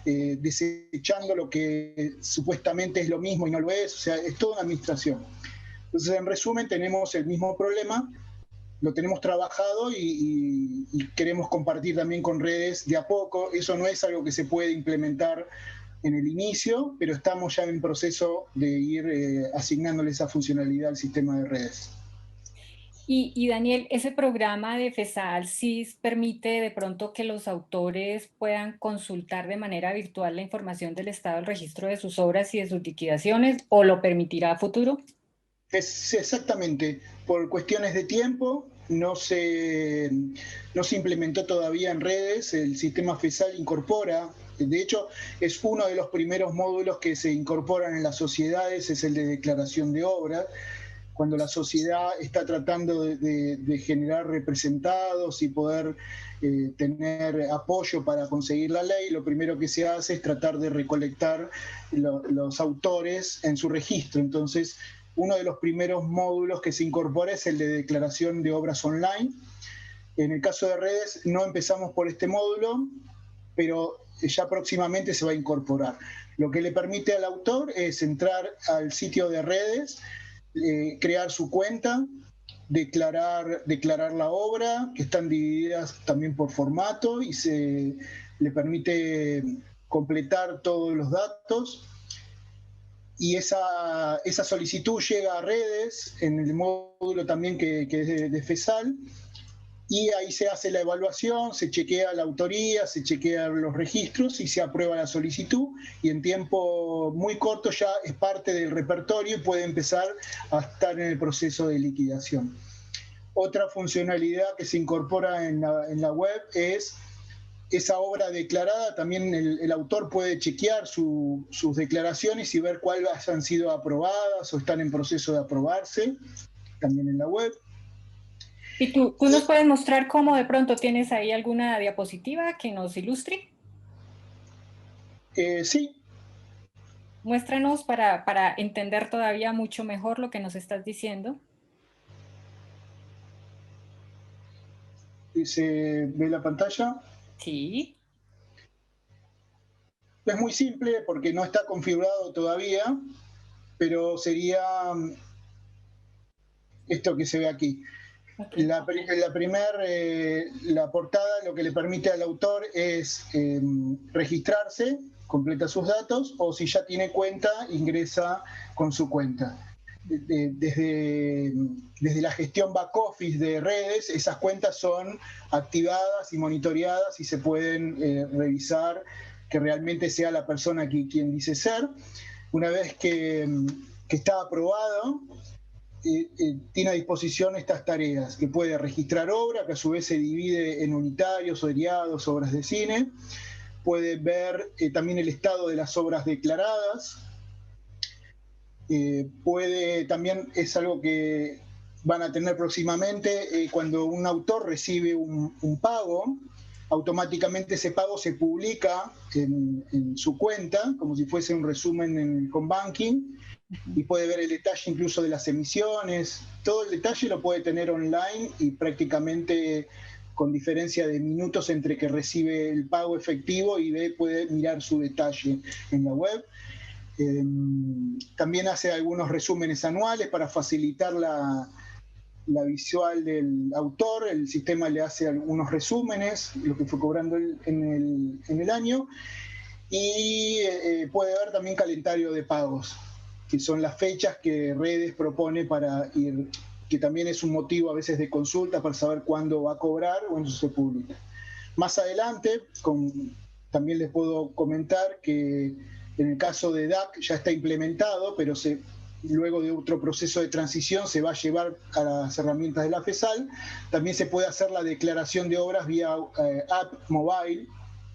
desechando lo que supuestamente es lo mismo y no lo es. O sea, es toda una administración. Entonces, en resumen, tenemos el mismo problema, lo tenemos trabajado y queremos compartir también con redes de a poco. Eso no es algo que se puede implementar en el inicio, pero estamos ya en proceso de ir asignándole esa funcionalidad al sistema de redes. Y Daniel, ese programa de FESAL sí permite de pronto que los autores puedan consultar de manera virtual la información del estado del registro de sus obras y de sus liquidaciones, ¿o lo permitirá a futuro? Es exactamente, por cuestiones de tiempo, no se implementó todavía en redes. El sistema FESAL incorpora, de hecho, es uno de los primeros módulos que se incorporan en las sociedades, es el de declaración de obras. Cuando la sociedad está tratando de generar representados y poder tener apoyo para conseguir la ley, lo primero que se hace es tratar de recolectar los autores en su registro. Entonces, uno de los primeros módulos que se incorpora es el de declaración de obras online. En el caso de redes no empezamos por este módulo, pero ya próximamente se va a incorporar. Lo que le permite al autor es entrar al sitio de redes, crear su cuenta, declarar la obra, que están divididas también por formato y le permite completar todos los datos y esa solicitud llega a redes en el módulo también que es de FESAL, y ahí se hace la evaluación, se chequea la autoría, se chequean los registros y se aprueba la solicitud, y en tiempo muy corto ya es parte del repertorio y puede empezar a estar en el proceso de liquidación. Otra funcionalidad que se incorpora en la web es esa obra declarada. También el autor puede chequear sus declaraciones y ver cuáles han sido aprobadas o están en proceso de aprobarse, también en la web. ¿Y tú nos puedes mostrar cómo de pronto tienes ahí alguna diapositiva que nos ilustre? Sí. Muéstranos para entender todavía mucho mejor lo que nos estás diciendo. ¿Se ve la pantalla? Sí. Es muy simple porque no está configurado todavía, pero sería esto que se ve aquí. Okay. La portada lo que le permite al autor es registrarse, completa sus datos, o si ya tiene cuenta, ingresa con su cuenta. Desde la gestión back office de redes, esas cuentas son activadas y monitoreadas y se pueden revisar que realmente sea la persona quien dice ser. Una vez que está aprobado, tiene a disposición estas tareas, que puede registrar obra, que a su vez se divide en unitarios, seriados, obras de cine. Puede ver también el estado de las obras declaradas. Puede también, es algo que van a tener próximamente, cuando un autor recibe un pago, automáticamente ese pago se publica en su cuenta, como si fuese un resumen en Combanking, y puede ver el detalle incluso de las emisiones. Todo el detalle lo puede tener online y prácticamente con diferencia de minutos entre que recibe el pago efectivo y puede mirar su detalle en la web. También hace algunos resúmenes anuales para facilitar la visual del autor. El sistema le hace algunos resúmenes, lo que fue cobrando en el año, y puede ver también calendario de pagos, que son las fechas que redes propone para ir, que también es un motivo a veces de consulta para saber cuándo va a cobrar o cuándo se publica. Más adelante, también les puedo comentar que en el caso de DAC ya está implementado, pero luego de otro proceso de transición se va a llevar a las herramientas de la FESAL. También se puede hacer la declaración de obras vía app mobile,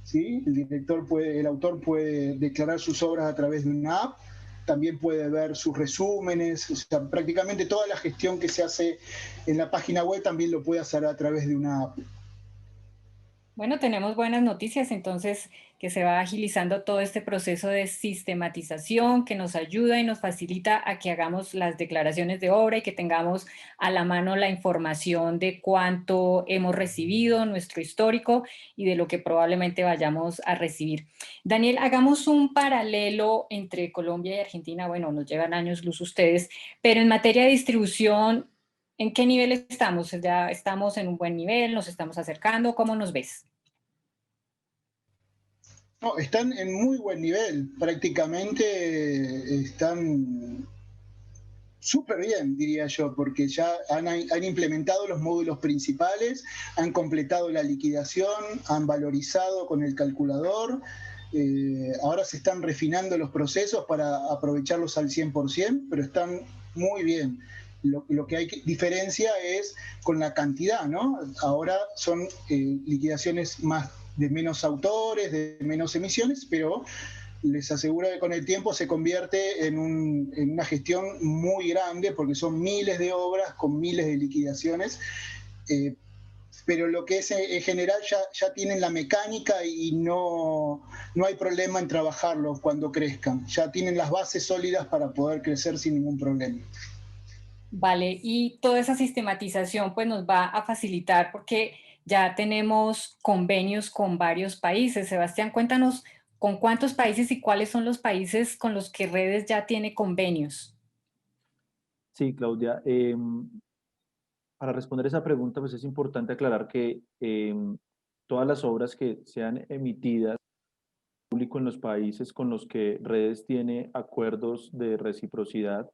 ¿sí? El autor puede declarar sus obras a través de una app, también puede ver sus resúmenes, o sea, prácticamente toda la gestión que se hace en la página web también lo puede hacer a través de una app. Bueno, tenemos buenas noticias, entonces, que se va agilizando todo este proceso de sistematización que nos ayuda y nos facilita a que hagamos las declaraciones de obra y que tengamos a la mano la información de cuánto hemos recibido, nuestro histórico y de lo que probablemente vayamos a recibir. Daniel, hagamos un paralelo entre Colombia y Argentina. Bueno, nos llevan años luz ustedes, pero en materia de distribución, ¿en qué nivel estamos? ¿Ya estamos en un buen nivel? ¿Nos estamos acercando? ¿Cómo nos ves? No, están en muy buen nivel, prácticamente están súper bien, diría yo, porque ya han implementado los módulos principales, han completado la liquidación, han valorizado con el calculador, ahora se están refinando los procesos para aprovecharlos al 100%, pero están muy bien. Lo que hay diferencia es con la cantidad, ¿no? Ahora son liquidaciones más de menos autores, de menos emisiones, pero les aseguro que con el tiempo se convierte en una gestión muy grande, porque son miles de obras con miles de liquidaciones, pero lo que es en general ya tienen la mecánica y no hay problema en trabajarlo cuando crezcan. Ya tienen las bases sólidas para poder crecer sin ningún problema. Vale, y toda esa sistematización pues nos va a facilitar porque ya tenemos convenios con varios países. Sebastián, cuéntanos con cuántos países y cuáles son los países con los que Redes ya tiene convenios. Sí, Claudia. Para responder esa pregunta, pues es importante aclarar que todas las obras que sean emitidas público en los países con los que Redes tiene acuerdos de reciprocidad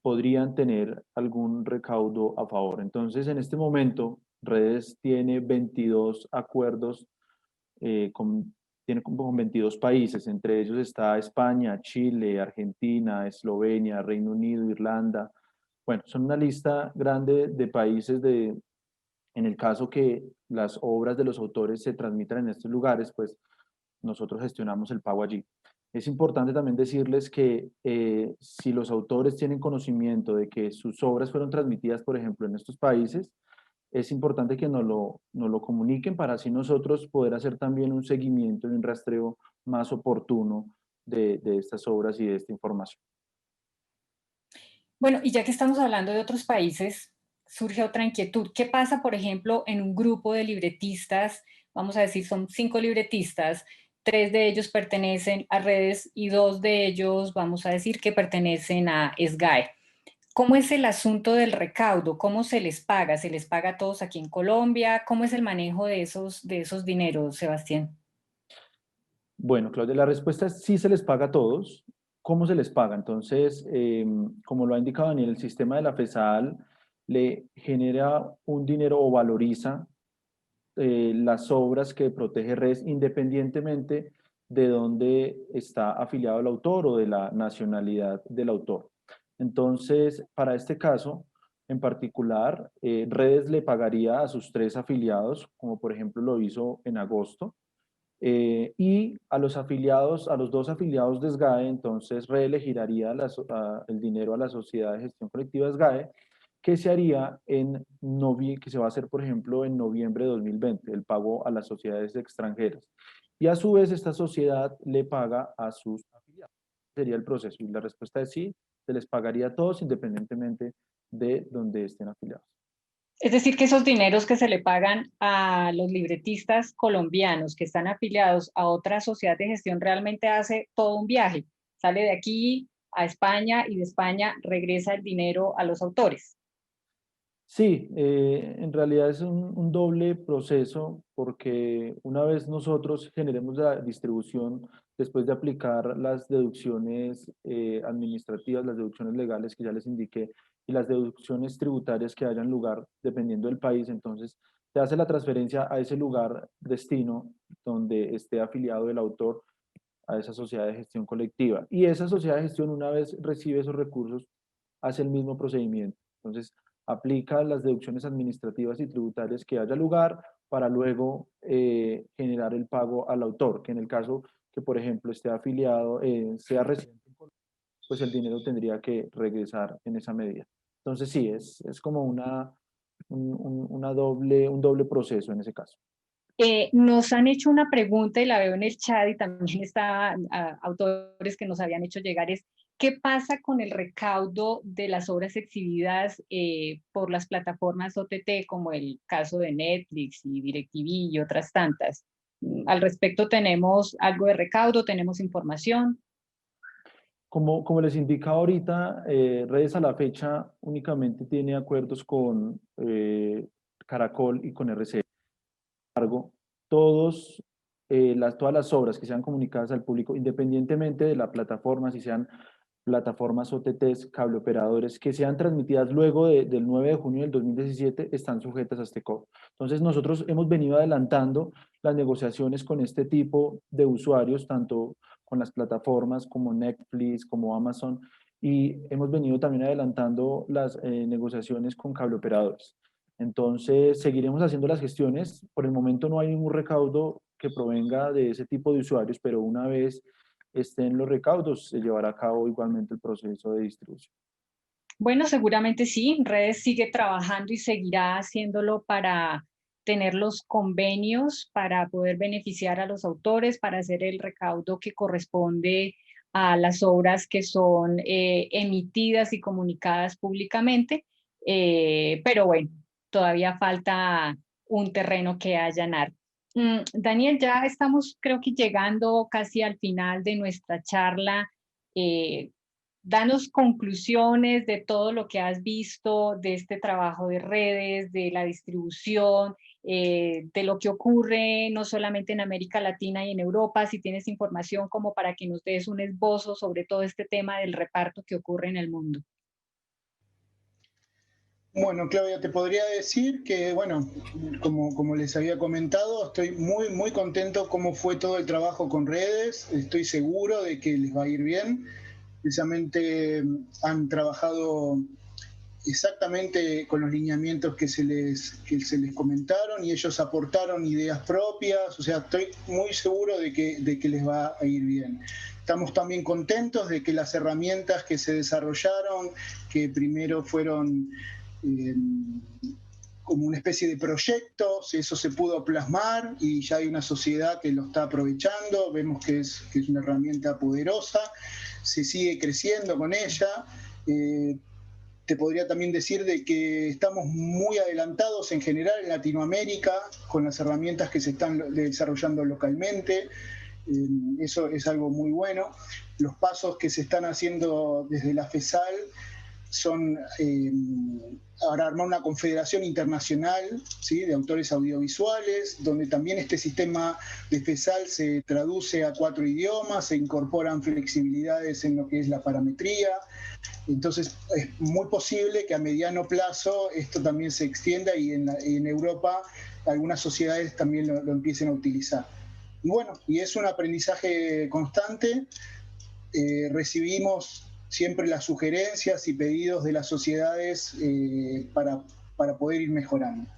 podrían tener algún recaudo a favor. Entonces, en este momento, Redes tiene 22 acuerdos tiene como con 22 países, entre ellos está España, Chile, Argentina, Eslovenia, Reino Unido, Irlanda. Bueno, son una lista grande de países en el caso que las obras de los autores se transmitan en estos lugares, pues nosotros gestionamos el pago allí. Es importante también decirles que si los autores tienen conocimiento de que sus obras fueron transmitidas, por ejemplo, en estos países, es importante que nos lo comuniquen para así nosotros poder hacer también un seguimiento y un rastreo más oportuno de estas obras y de esta información. Bueno, y ya que estamos hablando de otros países, surge otra inquietud. ¿Qué pasa, por ejemplo, en un grupo de libretistas? Vamos a decir, son 5 libretistas, 3 de ellos pertenecen a Redes y 2 de ellos, vamos a decir, que pertenecen a SGAE. ¿Cómo es el asunto del recaudo? ¿Cómo se les paga? ¿Se les paga a todos aquí en Colombia? ¿Cómo es el manejo de esos dineros, Sebastián? Bueno, Claudia, la respuesta es sí se les paga a todos. ¿Cómo se les paga? Entonces, como lo ha indicado Daniel, el sistema de la FESAL le genera un dinero o valoriza las obras que protege Redes independientemente de dónde está afiliado el autor o de la nacionalidad del autor. Entonces, para este caso en particular, Redes le pagaría a sus 3 afiliados, como por ejemplo lo hizo en agosto, y a los afiliados, a los 2 afiliados de SGAE, entonces reelegiraría el dinero a la Sociedad de Gestión Colectiva SGAE, que se haría que se va a hacer, por ejemplo, en noviembre de 2020, el pago a las sociedades extranjeras. Y a su vez, esta sociedad le paga a sus afiliados. Sería el proceso. Y la respuesta es sí, se les pagaría a todos independientemente de donde estén afiliados. Es decir, que esos dineros que se le pagan a los libretistas colombianos que están afiliados a otra sociedad de gestión realmente hace todo un viaje. Sale de aquí a España y de España regresa el dinero a los autores. Sí, en realidad es un doble proceso porque una vez nosotros generemos la distribución, después de aplicar las deducciones administrativas, las deducciones legales que ya les indiqué y las deducciones tributarias que hayan lugar dependiendo del país, entonces se hace la transferencia a ese lugar destino donde esté afiliado el autor a esa sociedad de gestión colectiva. Y esa sociedad de gestión, una vez recibe esos recursos, hace el mismo procedimiento. Entonces, aplica las deducciones administrativas y tributarias que haya lugar para luego generar el pago al autor, que en el caso que, por ejemplo, esté afiliado, sea residente en Colombia, pues el dinero tendría que regresar en esa medida. Entonces, sí, es como un doble proceso en ese caso. Nos han hecho una pregunta y la veo en el chat y también está autores que nos habían hecho llegar es ¿qué pasa con el recaudo de las obras exhibidas por las plataformas OTT como el caso de Netflix y DirecTV y otras tantas? Al respecto tenemos algo de recaudo, tenemos información. Como les indica ahorita, Redes a la fecha únicamente tiene acuerdos con Caracol y con RCN. Sin embargo, todas las obras que sean comunicadas al público, independientemente de la plataforma, si sean plataformas OTTs, cableoperadores, que sean transmitidas luego del 9 de junio del 2017, están sujetas a este cobro. Entonces, nosotros hemos venido adelantando las negociaciones con este tipo de usuarios, tanto con las plataformas como Netflix, como Amazon, y hemos venido también adelantando las negociaciones con cableoperadores. Entonces, seguiremos haciendo las gestiones. Por el momento no hay ningún recaudo que provenga de ese tipo de usuarios, pero una vez estén los recaudos, se llevará a cabo igualmente el proceso de distribución. Bueno, seguramente sí. Redes sigue trabajando y seguirá haciéndolo para tener los convenios, para poder beneficiar a los autores, para hacer el recaudo que corresponde a las obras que son emitidas y comunicadas públicamente. Pero bueno, todavía falta un terreno que allanar. Daniel, ya estamos creo que llegando casi al final de nuestra charla. danos conclusiones de todo lo que has visto de este trabajo de redes, de la distribución, de lo que ocurre no solamente en América Latina y en Europa, si tienes información como para que nos des un esbozo sobre todo este tema del reparto que ocurre en el mundo. Bueno, Claudia, te podría decir que, bueno, como les había comentado, estoy muy contento cómo fue todo el trabajo con redes. Estoy seguro de que les va a ir bien. Precisamente han trabajado exactamente con los lineamientos que se les comentaron y ellos aportaron ideas propias. O sea, estoy muy seguro de que les va a ir bien. Estamos también contentos de que las herramientas que se desarrollaron, que primero fueron eh, como una especie de proyectos, eso se pudo plasmar y ya hay una sociedad que lo está aprovechando, vemos que es una herramienta poderosa, se sigue creciendo con ella. Te podría también decir de que estamos muy adelantados en general en Latinoamérica con las herramientas que se están desarrollando localmente. Eso es algo muy bueno. Los pasos que se están haciendo desde la FESAL son ahora armar una confederación internacional, ¿sí?, de autores audiovisuales, donde también este sistema de FESAL se traduce a 4 idiomas, se incorporan flexibilidades en lo que es la parametría. Entonces es muy posible que a mediano plazo esto también se extienda y en Europa algunas sociedades también lo empiecen a utilizar. Y bueno, y es un aprendizaje constante. Recibimos siempre las sugerencias y pedidos de las sociedades para poder ir mejorando.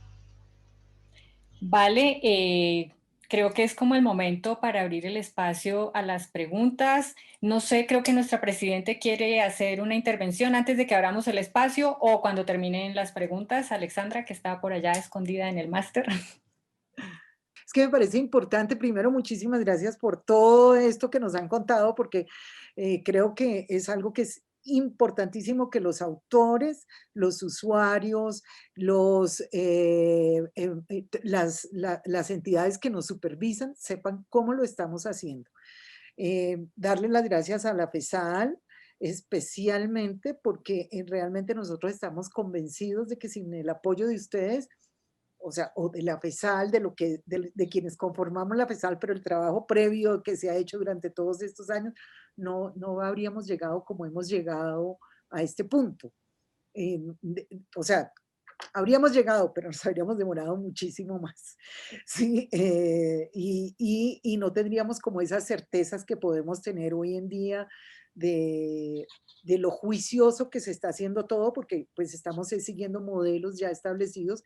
Vale, creo que es como el momento para abrir el espacio a las preguntas. No sé, creo que nuestra presidente quiere hacer una intervención antes de que abramos el espacio o cuando terminen las preguntas. Alexandra, que está por allá escondida en el máster. Es que me parece importante, primero, muchísimas gracias por todo esto que nos han contado, porque creo que es algo que es importantísimo que los autores, los usuarios, las entidades que nos supervisan sepan cómo lo estamos haciendo. Darle las gracias a la FESAL, especialmente porque realmente nosotros estamos convencidos de que sin el apoyo de ustedes, o sea, o de la FESAL, de quienes conformamos la FESAL, pero el trabajo previo que se ha hecho durante todos estos años, no habríamos llegado como hemos llegado a este punto. O sea, habríamos llegado, pero nos habríamos demorado muchísimo más. Sí, y no tendríamos como esas certezas que podemos tener hoy en día de, de lo juicioso que se está haciendo todo, porque pues estamos siguiendo modelos ya establecidos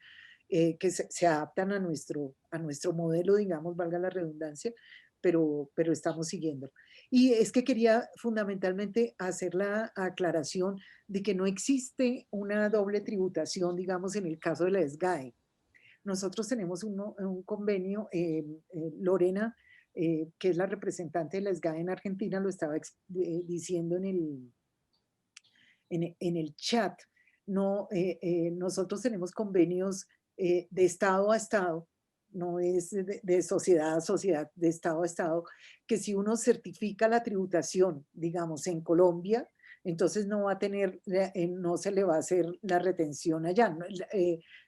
que se adaptan a nuestro modelo, digamos, valga la redundancia, pero estamos siguiendo. Y es que quería fundamentalmente hacer la aclaración de que no existe una doble tributación, digamos, en el caso de la SGAE. Nosotros tenemos un convenio, Lorena, que es la representante de la SGAE en Argentina, lo estaba diciendo en el chat. No, nosotros tenemos convenios de Estado a Estado, no es de sociedad a sociedad, de Estado a Estado, que si uno certifica la tributación, digamos, en Colombia, entonces no va a tener, no se le va a hacer la retención allá. ¿No?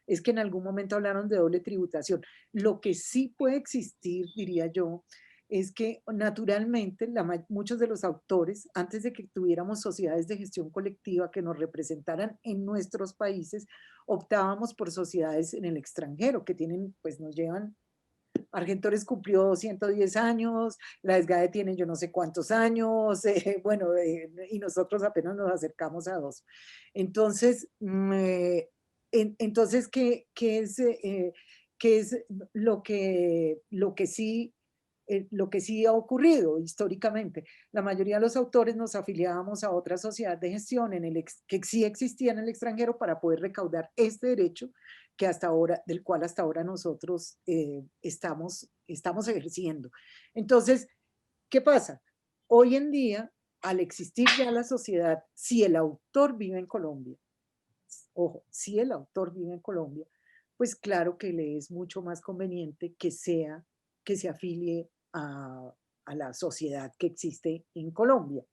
Es que en algún momento hablaron de doble tributación. Lo que sí puede existir, diría yo, es que naturalmente muchos de los autores, antes de que tuviéramos sociedades de gestión colectiva que nos representaran en nuestros países, optábamos por sociedades en el extranjero que tienen, pues nos llevan, Argentores cumplió 110 años, la SGAE tiene yo no sé cuántos años, bueno, y nosotros apenas nos acercamos a 2. Entonces, entonces ¿qué es lo que sí ha ocurrido históricamente? La mayoría de los autores nos afiliábamos a otra sociedad de gestión que sí existía en el extranjero para poder recaudar este derecho que hasta ahora, del cual hasta ahora nosotros estamos ejerciendo. Entonces, ¿qué pasa? Hoy en día, al existir ya la sociedad, si el autor vive en Colombia, ojo, si el autor vive en Colombia, pues claro que le es mucho más conveniente que se afilie a la sociedad que existe en Colombia.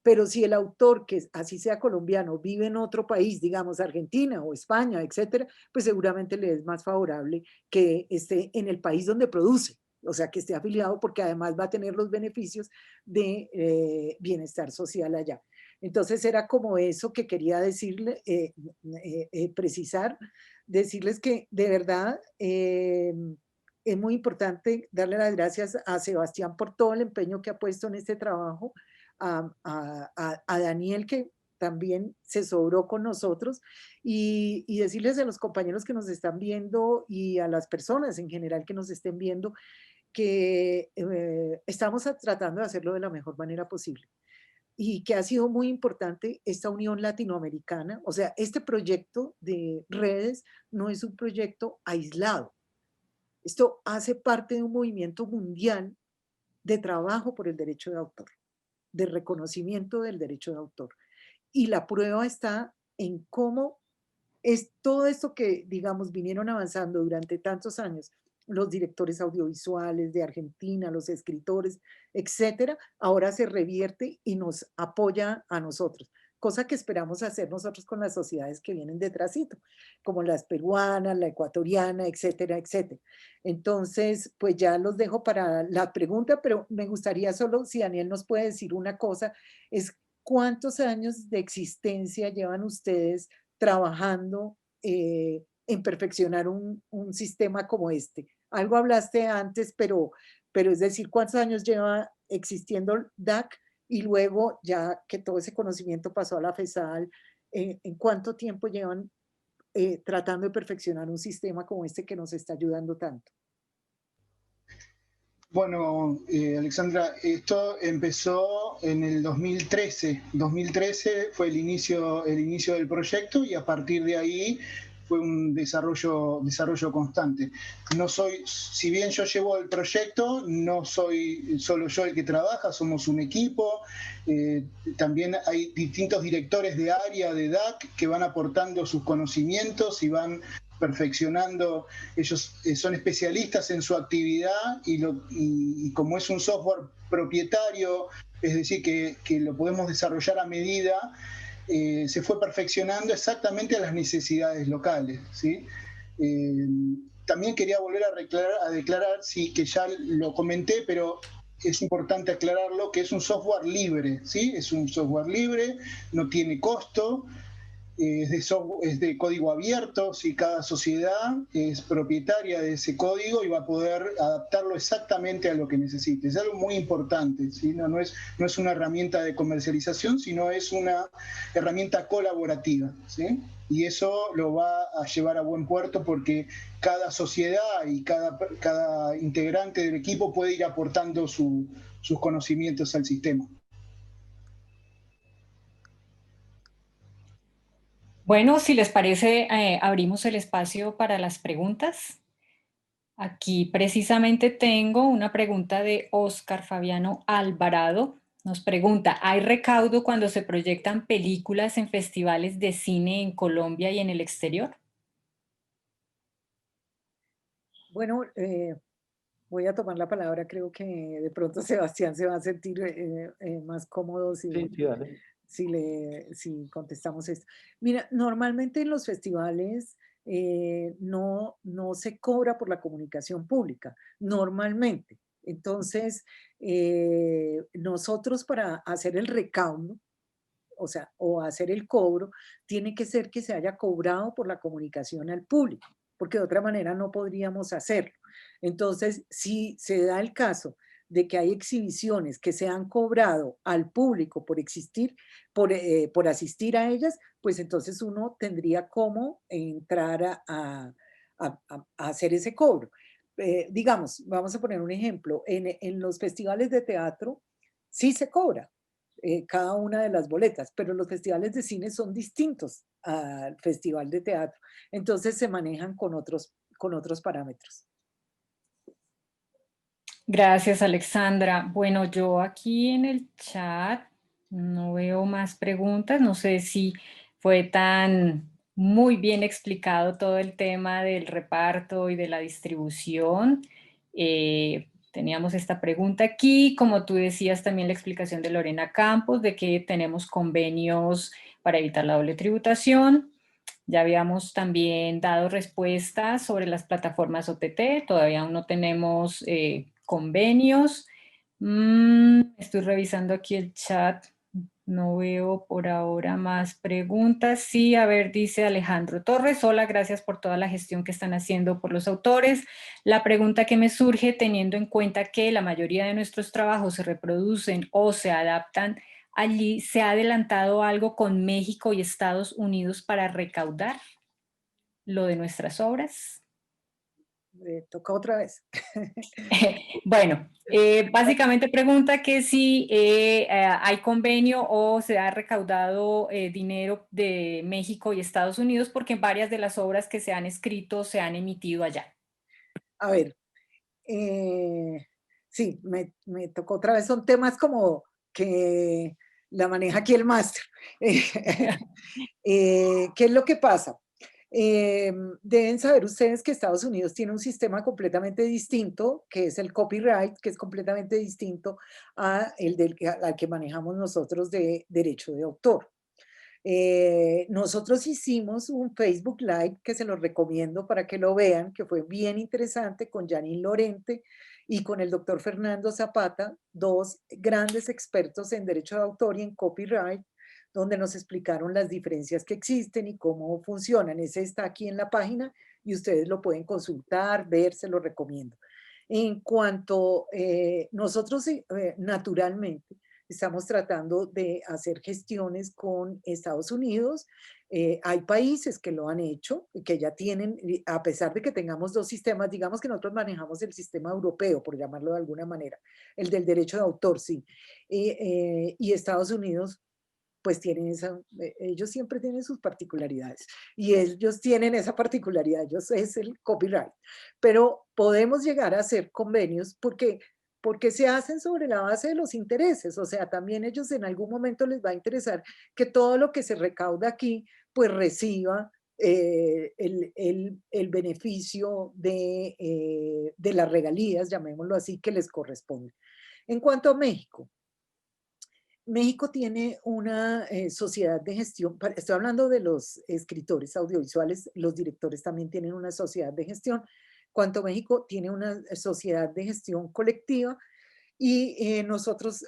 Pero si el autor, que así sea colombiano, vive en otro país, digamos Argentina o España, etcétera, pues seguramente le es más favorable que esté en el país donde produce, o sea, que esté afiliado, porque además va a tener los beneficios de bienestar social allá. Entonces era como eso que quería decirle, precisar, decirles que de verdad es muy importante darle las gracias a Sebastián por todo el empeño que ha puesto en este trabajo, a Daniel, que también se sobró con nosotros, y decirles a los compañeros que nos están viendo y a las personas en general que nos estén viendo que estamos tratando de hacerlo de la mejor manera posible y que ha sido muy importante esta unión latinoamericana. O sea, este proyecto de redes no es un proyecto aislado. Esto hace parte de un movimiento mundial de trabajo por el derecho de autor, de reconocimiento del derecho de autor. Y la prueba está en cómo es todo esto que, digamos, vinieron avanzando durante tantos años, los directores audiovisuales de Argentina, los escritores, etcétera, ahora se revierte y nos apoya a nosotros, cosa que esperamos hacer nosotros con las sociedades que vienen detrásito, como las peruanas, la ecuatoriana, etcétera, etcétera. Entonces, pues ya los dejo para la pregunta, pero me gustaría solo, si Daniel nos puede decir una cosa, es ¿cuántos años de existencia llevan ustedes trabajando en perfeccionar un sistema como este? Algo hablaste antes, pero es decir, ¿cuántos años lleva existiendo el DAC? Y luego, ya que todo ese conocimiento pasó a la FESAL, ¿en cuánto tiempo llevan tratando de perfeccionar un sistema como este que nos está ayudando tanto? Bueno, Alexandra, esto empezó en el 2013. 2013 fue el inicio del proyecto y a partir de ahí fue un desarrollo constante. No soy, si bien yo llevo el proyecto, no soy solo yo el que trabaja, somos un equipo. También hay distintos directores de área de DAC que van aportando sus conocimientos y van perfeccionando. Ellos son especialistas en su actividad y como es un software propietario, es decir, que lo podemos desarrollar a medida, se fue perfeccionando exactamente a las necesidades locales, ¿sí? También quería volver a declarar, sí, que ya lo comenté, pero es importante aclararlo, que es un software libre, ¿sí? Es un software libre, no tiene costo, es de código abierto, si cada sociedad es propietaria de ese código y va a poder adaptarlo exactamente a lo que necesite. Es algo muy importante, ¿sí? No es una herramienta de comercialización, sino es una herramienta colaborativa, ¿sí? Y eso lo va a llevar a buen puerto porque cada sociedad y cada integrante del equipo puede ir aportando sus conocimientos al sistema. Bueno, si les parece, abrimos el espacio para las preguntas. Aquí precisamente tengo una pregunta de Óscar Fabiano Alvarado. Nos pregunta, ¿hay recaudo cuando se proyectan películas en festivales de cine en Colombia y en el exterior? Bueno, voy a tomar la palabra, creo que de pronto Sebastián se va a sentir más cómodo Sí, sí, dale. si contestamos esto. Mira, normalmente en los festivales no se cobra por la comunicación pública, normalmente. Entonces, nosotros para hacer el recaudo, o sea, o hacer el cobro, tiene que ser que se haya cobrado por la comunicación al público, porque de otra manera no podríamos hacerlo. Entonces, si se da el caso de que hay exhibiciones que se han cobrado al público por existir, por asistir a ellas, pues entonces uno tendría cómo entrar a hacer ese cobro. Digamos, vamos a poner un ejemplo, en los festivales de teatro sí se cobra, cada una de las boletas, pero los festivales de cine son distintos al festival de teatro, entonces se manejan con otros parámetros. Gracias, Alexandra. Bueno, yo aquí en el chat no veo más preguntas. No sé si fue tan muy bien explicado todo el tema del reparto y de la distribución. teníamos esta pregunta aquí, como tú decías también la explicación de Lorena Campos, de que tenemos convenios para evitar la doble tributación. Ya habíamos también dado respuestas sobre las plataformas OTT, todavía aún no tenemos convenios. Estoy revisando aquí el chat, no veo por ahora más preguntas. Sí, a ver, dice Alejandro Torres, hola, gracias por toda la gestión que están haciendo por los autores. La pregunta que me surge, teniendo en cuenta que la mayoría de nuestros trabajos se reproducen o se adaptan allí, ¿se ha adelantado algo con México y Estados Unidos para recaudar lo de nuestras obras? Toca otra vez. Bueno, básicamente pregunta que si hay convenio o se ha recaudado dinero de México y Estados Unidos, porque varias de las obras que se han escrito se han emitido allá. A ver, sí, me tocó otra vez. Son temas como que la maneja aquí el máster. ¿Qué es lo que pasa? Deben saber ustedes que Estados Unidos tiene un sistema completamente distinto, que es el copyright, que es completamente distinto al que manejamos nosotros de derecho de autor. Nosotros hicimos un Facebook Live que se los recomiendo para que lo vean, que fue bien interesante con Janine Lorente y con el doctor Fernando Zapata, dos grandes expertos en derecho de autor y en copyright, donde nos explicaron las diferencias que existen y cómo funcionan. Ese está aquí en la página y ustedes lo pueden consultar, ver, se lo recomiendo. En cuanto nosotros naturalmente estamos tratando de hacer gestiones con Estados Unidos. Hay países que lo han hecho, que ya tienen, a pesar de que tengamos dos sistemas, digamos que nosotros manejamos el sistema europeo, por llamarlo de alguna manera, el del derecho de autor, sí. Y Estados Unidos pues tienen ellos siempre tienen sus particularidades y ellos tienen esa particularidad, ellos es el copyright, pero podemos llegar a hacer convenios porque se hacen sobre la base de los intereses, o sea, también ellos en algún momento les va a interesar que todo lo que se recauda aquí pues reciba el beneficio de las regalías, llamémoslo así, que les corresponde. En cuanto a México, México tiene una sociedad de gestión, estoy hablando de los escritores audiovisuales, los directores también tienen una sociedad de gestión, cuanto México tiene una sociedad de gestión colectiva y nosotros,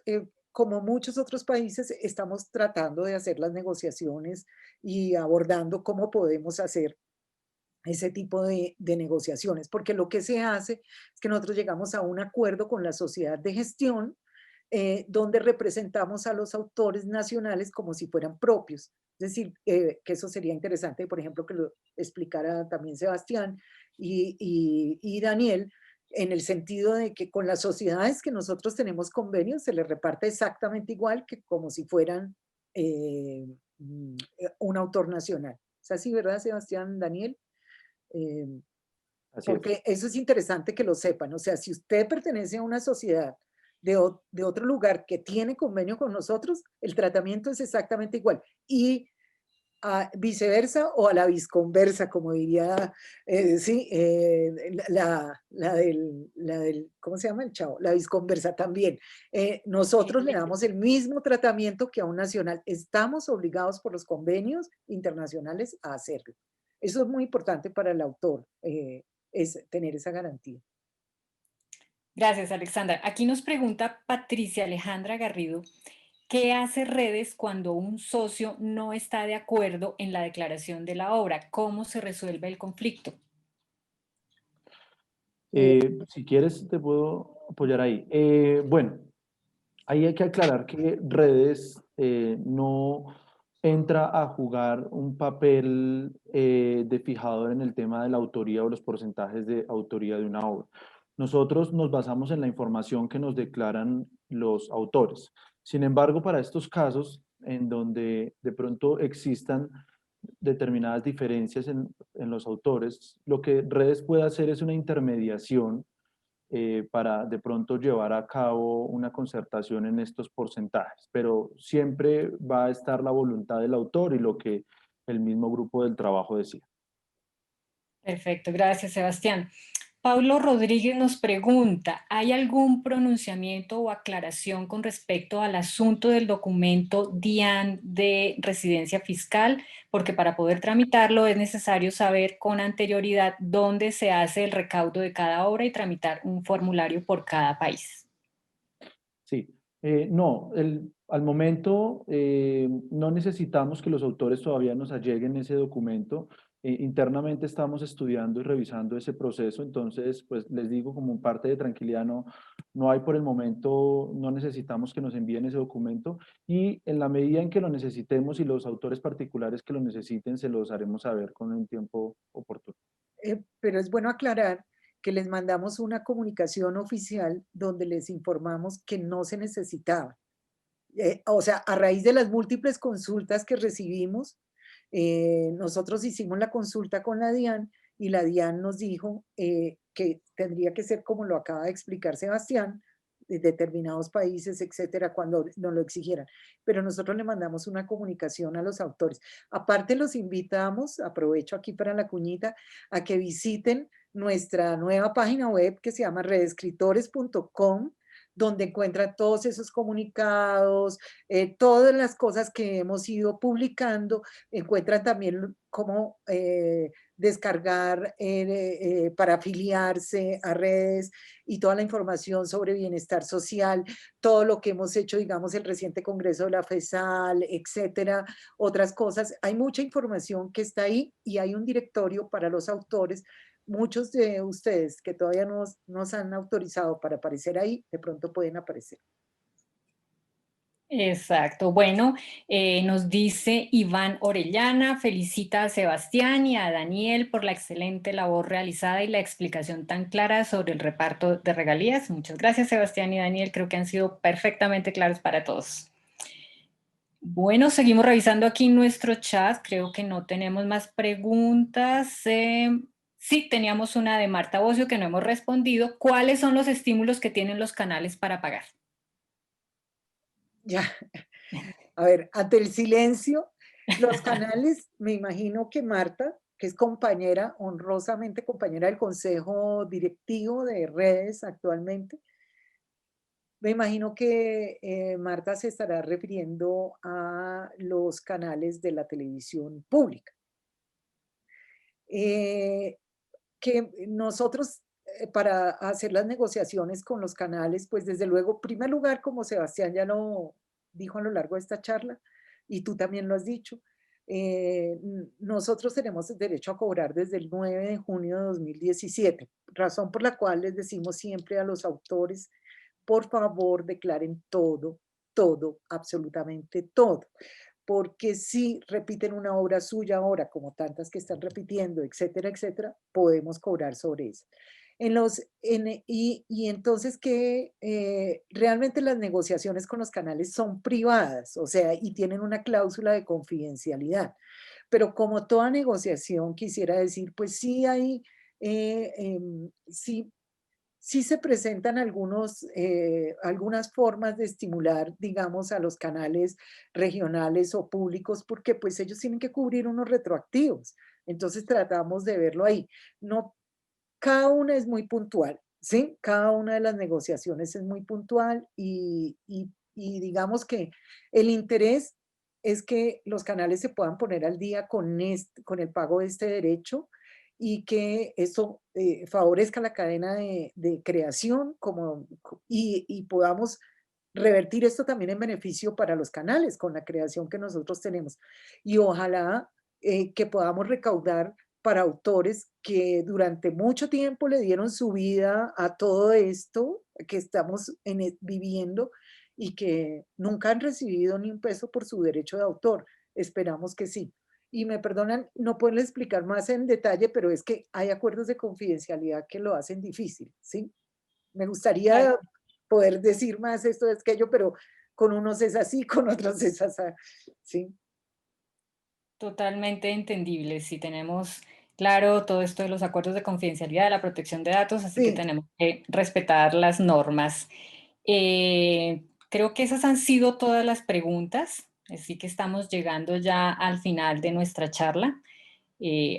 como muchos otros países, estamos tratando de hacer las negociaciones y abordando cómo podemos hacer ese tipo de negociaciones, porque lo que se hace es que nosotros llegamos a un acuerdo con la sociedad de gestión, donde representamos a los autores nacionales como si fueran propios. Es decir, que eso sería interesante, por ejemplo, que lo explicara también Sebastián y Daniel, en el sentido de que con las sociedades que nosotros tenemos convenios se les reparte exactamente igual que como si fueran un autor nacional. ¿Es así, verdad, Sebastián, Daniel? Así es. Porque eso es interesante que lo sepan. O sea, si usted pertenece a una sociedad de otro lugar que tiene convenio con nosotros, el tratamiento es exactamente igual. Y viceversa o a la visconversa, como diría, sí, ¿cómo se llama el chavo? La visconversa también. Nosotros le damos el mismo tratamiento que a un nacional. Estamos obligados por los convenios internacionales a hacerlo. Eso es muy importante para el autor, es tener esa garantía. Gracias, Alexandra. Aquí nos pregunta Patricia Alejandra Garrido, ¿qué hace Redes cuando un socio no está de acuerdo en la declaración de la obra? ¿Cómo se resuelve el conflicto? Si quieres, te puedo apoyar ahí. Bueno, ahí hay que aclarar que Redes no entra a jugar un papel de fijador en el tema de la autoría o los porcentajes de autoría de una obra. Nosotros nos basamos en la información que nos declaran los autores. Sin embargo, para estos casos en donde de pronto existan determinadas diferencias en los autores, lo que Redes puede hacer es una intermediación para de pronto llevar a cabo una concertación en estos porcentajes, pero siempre va a estar la voluntad del autor y lo que el mismo grupo del trabajo decía. Perfecto, gracias, Sebastián. Paulo Rodríguez nos pregunta, ¿hay algún pronunciamiento o aclaración con respecto al asunto del documento DIAN de residencia fiscal? Porque para poder tramitarlo es necesario saber con anterioridad dónde se hace el recaudo de cada obra y tramitar un formulario por cada país. Sí, no, al momento no necesitamos que los autores todavía nos alleguen ese documento. Internamente estamos estudiando y revisando ese proceso, entonces pues les digo como parte de tranquilidad, no hay por el momento, no necesitamos que nos envíen ese documento y en la medida en que lo necesitemos y los autores particulares que lo necesiten se los haremos saber con un tiempo oportuno. Pero es bueno aclarar que les mandamos una comunicación oficial donde les informamos que no se necesitaba. O sea, a raíz de las múltiples consultas que recibimos, nosotros hicimos la consulta con la DIAN y la DIAN nos dijo que tendría que ser como lo acaba de explicar Sebastián, de determinados países, etcétera, cuando nos lo exigieran. Pero nosotros le mandamos una comunicación a los autores. Aparte, los invitamos, aprovecho aquí para la cuñita, a que visiten nuestra nueva página web que se llama redescritores.com, donde encuentran todos esos comunicados, todas las cosas que hemos ido publicando, encuentran también cómo descargar para afiliarse a redes y toda la información sobre bienestar social, todo lo que hemos hecho, digamos, el reciente congreso de la FESAL, etcétera, otras cosas. Hay mucha información que está ahí y hay un directorio para los autores. Muchos de ustedes que todavía no nos han autorizado para aparecer ahí, de pronto pueden aparecer. Exacto. Bueno, nos dice Iván Orellana, felicita a Sebastián y a Daniel por la excelente labor realizada y la explicación tan clara sobre el reparto de regalías. Muchas gracias, Sebastián y Daniel. Creo que han sido perfectamente claros para todos. Bueno, seguimos revisando aquí nuestro chat. Creo que no tenemos más preguntas. Sí, teníamos una de Marta Bocio que no hemos respondido. ¿Cuáles son los estímulos que tienen los canales para pagar? Ya, a ver, ante el silencio, los canales, me imagino que Marta, que es compañera, honrosamente compañera del consejo directivo de redes actualmente, me imagino que Marta se estará refiriendo a los canales de la televisión pública. Que nosotros, para hacer las negociaciones con los canales, pues desde luego, en primer lugar, como Sebastián ya lo dijo a lo largo de esta charla, y tú también lo has dicho, nosotros tenemos derecho a cobrar desde el 9 de junio de 2017, razón por la cual les decimos siempre a los autores, por favor, declaren todo, todo, absolutamente todo, porque si repiten una obra suya ahora, como tantas que están repitiendo, etcétera, etcétera, podemos cobrar sobre eso. Y entonces que realmente las negociaciones con los canales son privadas, o sea, y tienen una cláusula de confidencialidad. Pero como toda negociación, quisiera decir, pues sí hay, sí sí se presentan algunas formas de estimular, digamos, a los canales regionales o públicos, porque pues ellos tienen que cubrir unos retroactivos. Entonces tratamos de verlo ahí. No, cada una es muy puntual, ¿sí? Cada una de las negociaciones es muy puntual y digamos que el interés es que los canales se puedan poner al día con el pago de este derecho y que eso favorezca la cadena de creación y podamos revertir esto también en beneficio para los canales con la creación que nosotros tenemos. Y ojalá que podamos recaudar para autores que durante mucho tiempo le dieron su vida a todo esto que estamos viviendo y que nunca han recibido ni un peso por su derecho de autor. Esperamos que sí. Y me perdonan, no puedo explicar más en detalle, pero es que hay acuerdos de confidencialidad que lo hacen difícil, ¿sí? Me gustaría poder decir más esto, es aquello, pero con unos es así, con otros es así, ¿sí? Totalmente entendible. Si tenemos claro todo esto de los acuerdos de confidencialidad, de la protección de datos, así que Sí, tenemos que respetar las normas. Creo que esas han sido todas las preguntas, así que estamos llegando ya al final de nuestra charla.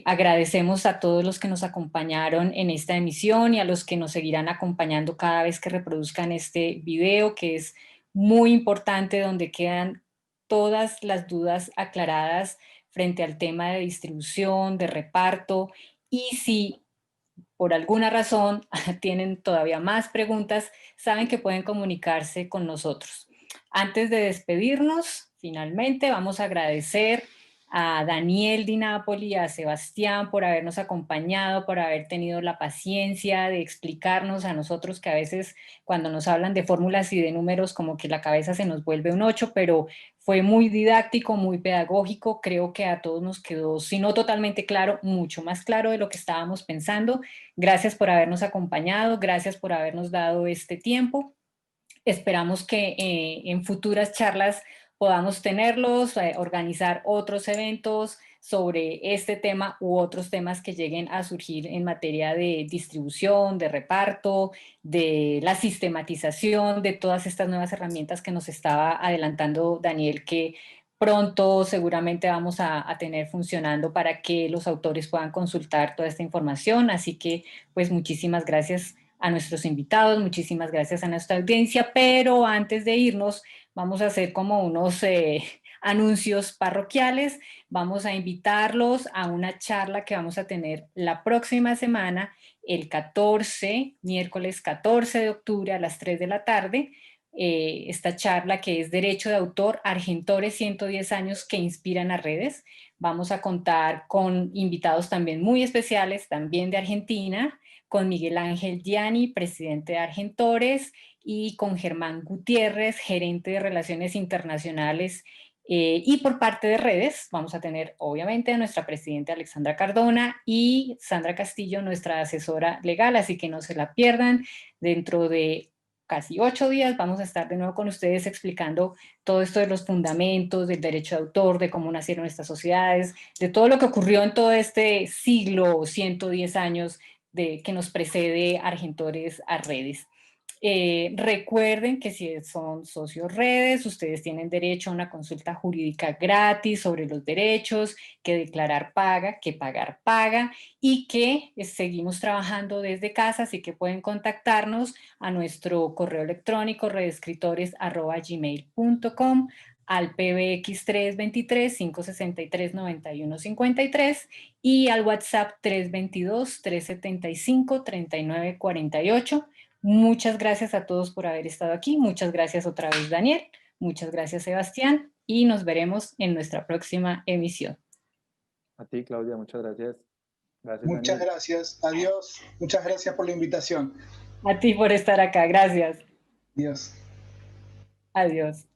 Agradecemos a todos los que nos acompañaron en esta emisión y a los que nos seguirán acompañando cada vez que reproduzcan este video, que es muy importante, donde quedan todas las dudas aclaradas frente al tema de distribución, de reparto, y si por alguna razón tienen todavía más preguntas, saben que pueden comunicarse con nosotros. Antes de despedirnos, finalmente vamos a agradecer a Daniel Di Napoli y a Sebastián por habernos acompañado, por haber tenido la paciencia de explicarnos a nosotros, que a veces cuando nos hablan de fórmulas y de números como que la cabeza se nos vuelve un 8, pero fue muy didáctico, muy pedagógico. Creo que a todos nos quedó, si no totalmente claro, mucho más claro de lo que estábamos pensando. Gracias por habernos acompañado, gracias por habernos dado este tiempo. Esperamos que en futuras charlas podamos tenerlos, organizar otros eventos sobre este tema u otros temas que lleguen a surgir en materia de distribución, de reparto, de la sistematización, de todas estas nuevas herramientas que nos estaba adelantando Daniel, que pronto seguramente vamos a tener funcionando para que los autores puedan consultar toda esta información. Así que, pues, muchísimas gracias a nuestros invitados, muchísimas gracias a nuestra audiencia, pero antes de irnos vamos a hacer como unos anuncios parroquiales. Vamos a invitarlos a una charla que vamos a tener la próxima semana, el 14, miércoles 14 de octubre a las 3 de la tarde. Esta charla que es Derecho de Autor, Argentores 110 años que inspiran a redes. Vamos a contar con invitados también muy especiales, también de Argentina, con Miguel Ángel Gianni, presidente de Argentores, y con Germán Gutiérrez, gerente de Relaciones Internacionales. Y por parte de redes vamos a tener obviamente a nuestra presidenta Alexandra Cardona y Sandra Castillo, nuestra asesora legal, así que no se la pierdan. Dentro de casi 8 días vamos a estar de nuevo con ustedes explicando todo esto de los fundamentos del derecho de autor, de cómo nacieron estas sociedades, de todo lo que ocurrió en todo este siglo, 110 años que nos precede Argentores a Redes. Recuerden que si son socios redes, ustedes tienen derecho a una consulta jurídica gratis sobre los derechos, que declarar paga, que pagar paga, y que seguimos trabajando desde casa, así que pueden contactarnos a nuestro correo electrónico redescritores@gmail.com, al PBX 323-563-9153 y al WhatsApp 322-375-3948. Muchas gracias a todos por haber estado aquí. Muchas gracias otra vez, Daniel. Muchas gracias, Sebastián. Y nos veremos en nuestra próxima emisión. A ti, Claudia, muchas gracias. Gracias, Muchas Daniel. gracias. Adiós. Muchas gracias por la invitación. A ti por estar acá. Gracias. Adiós. Adiós.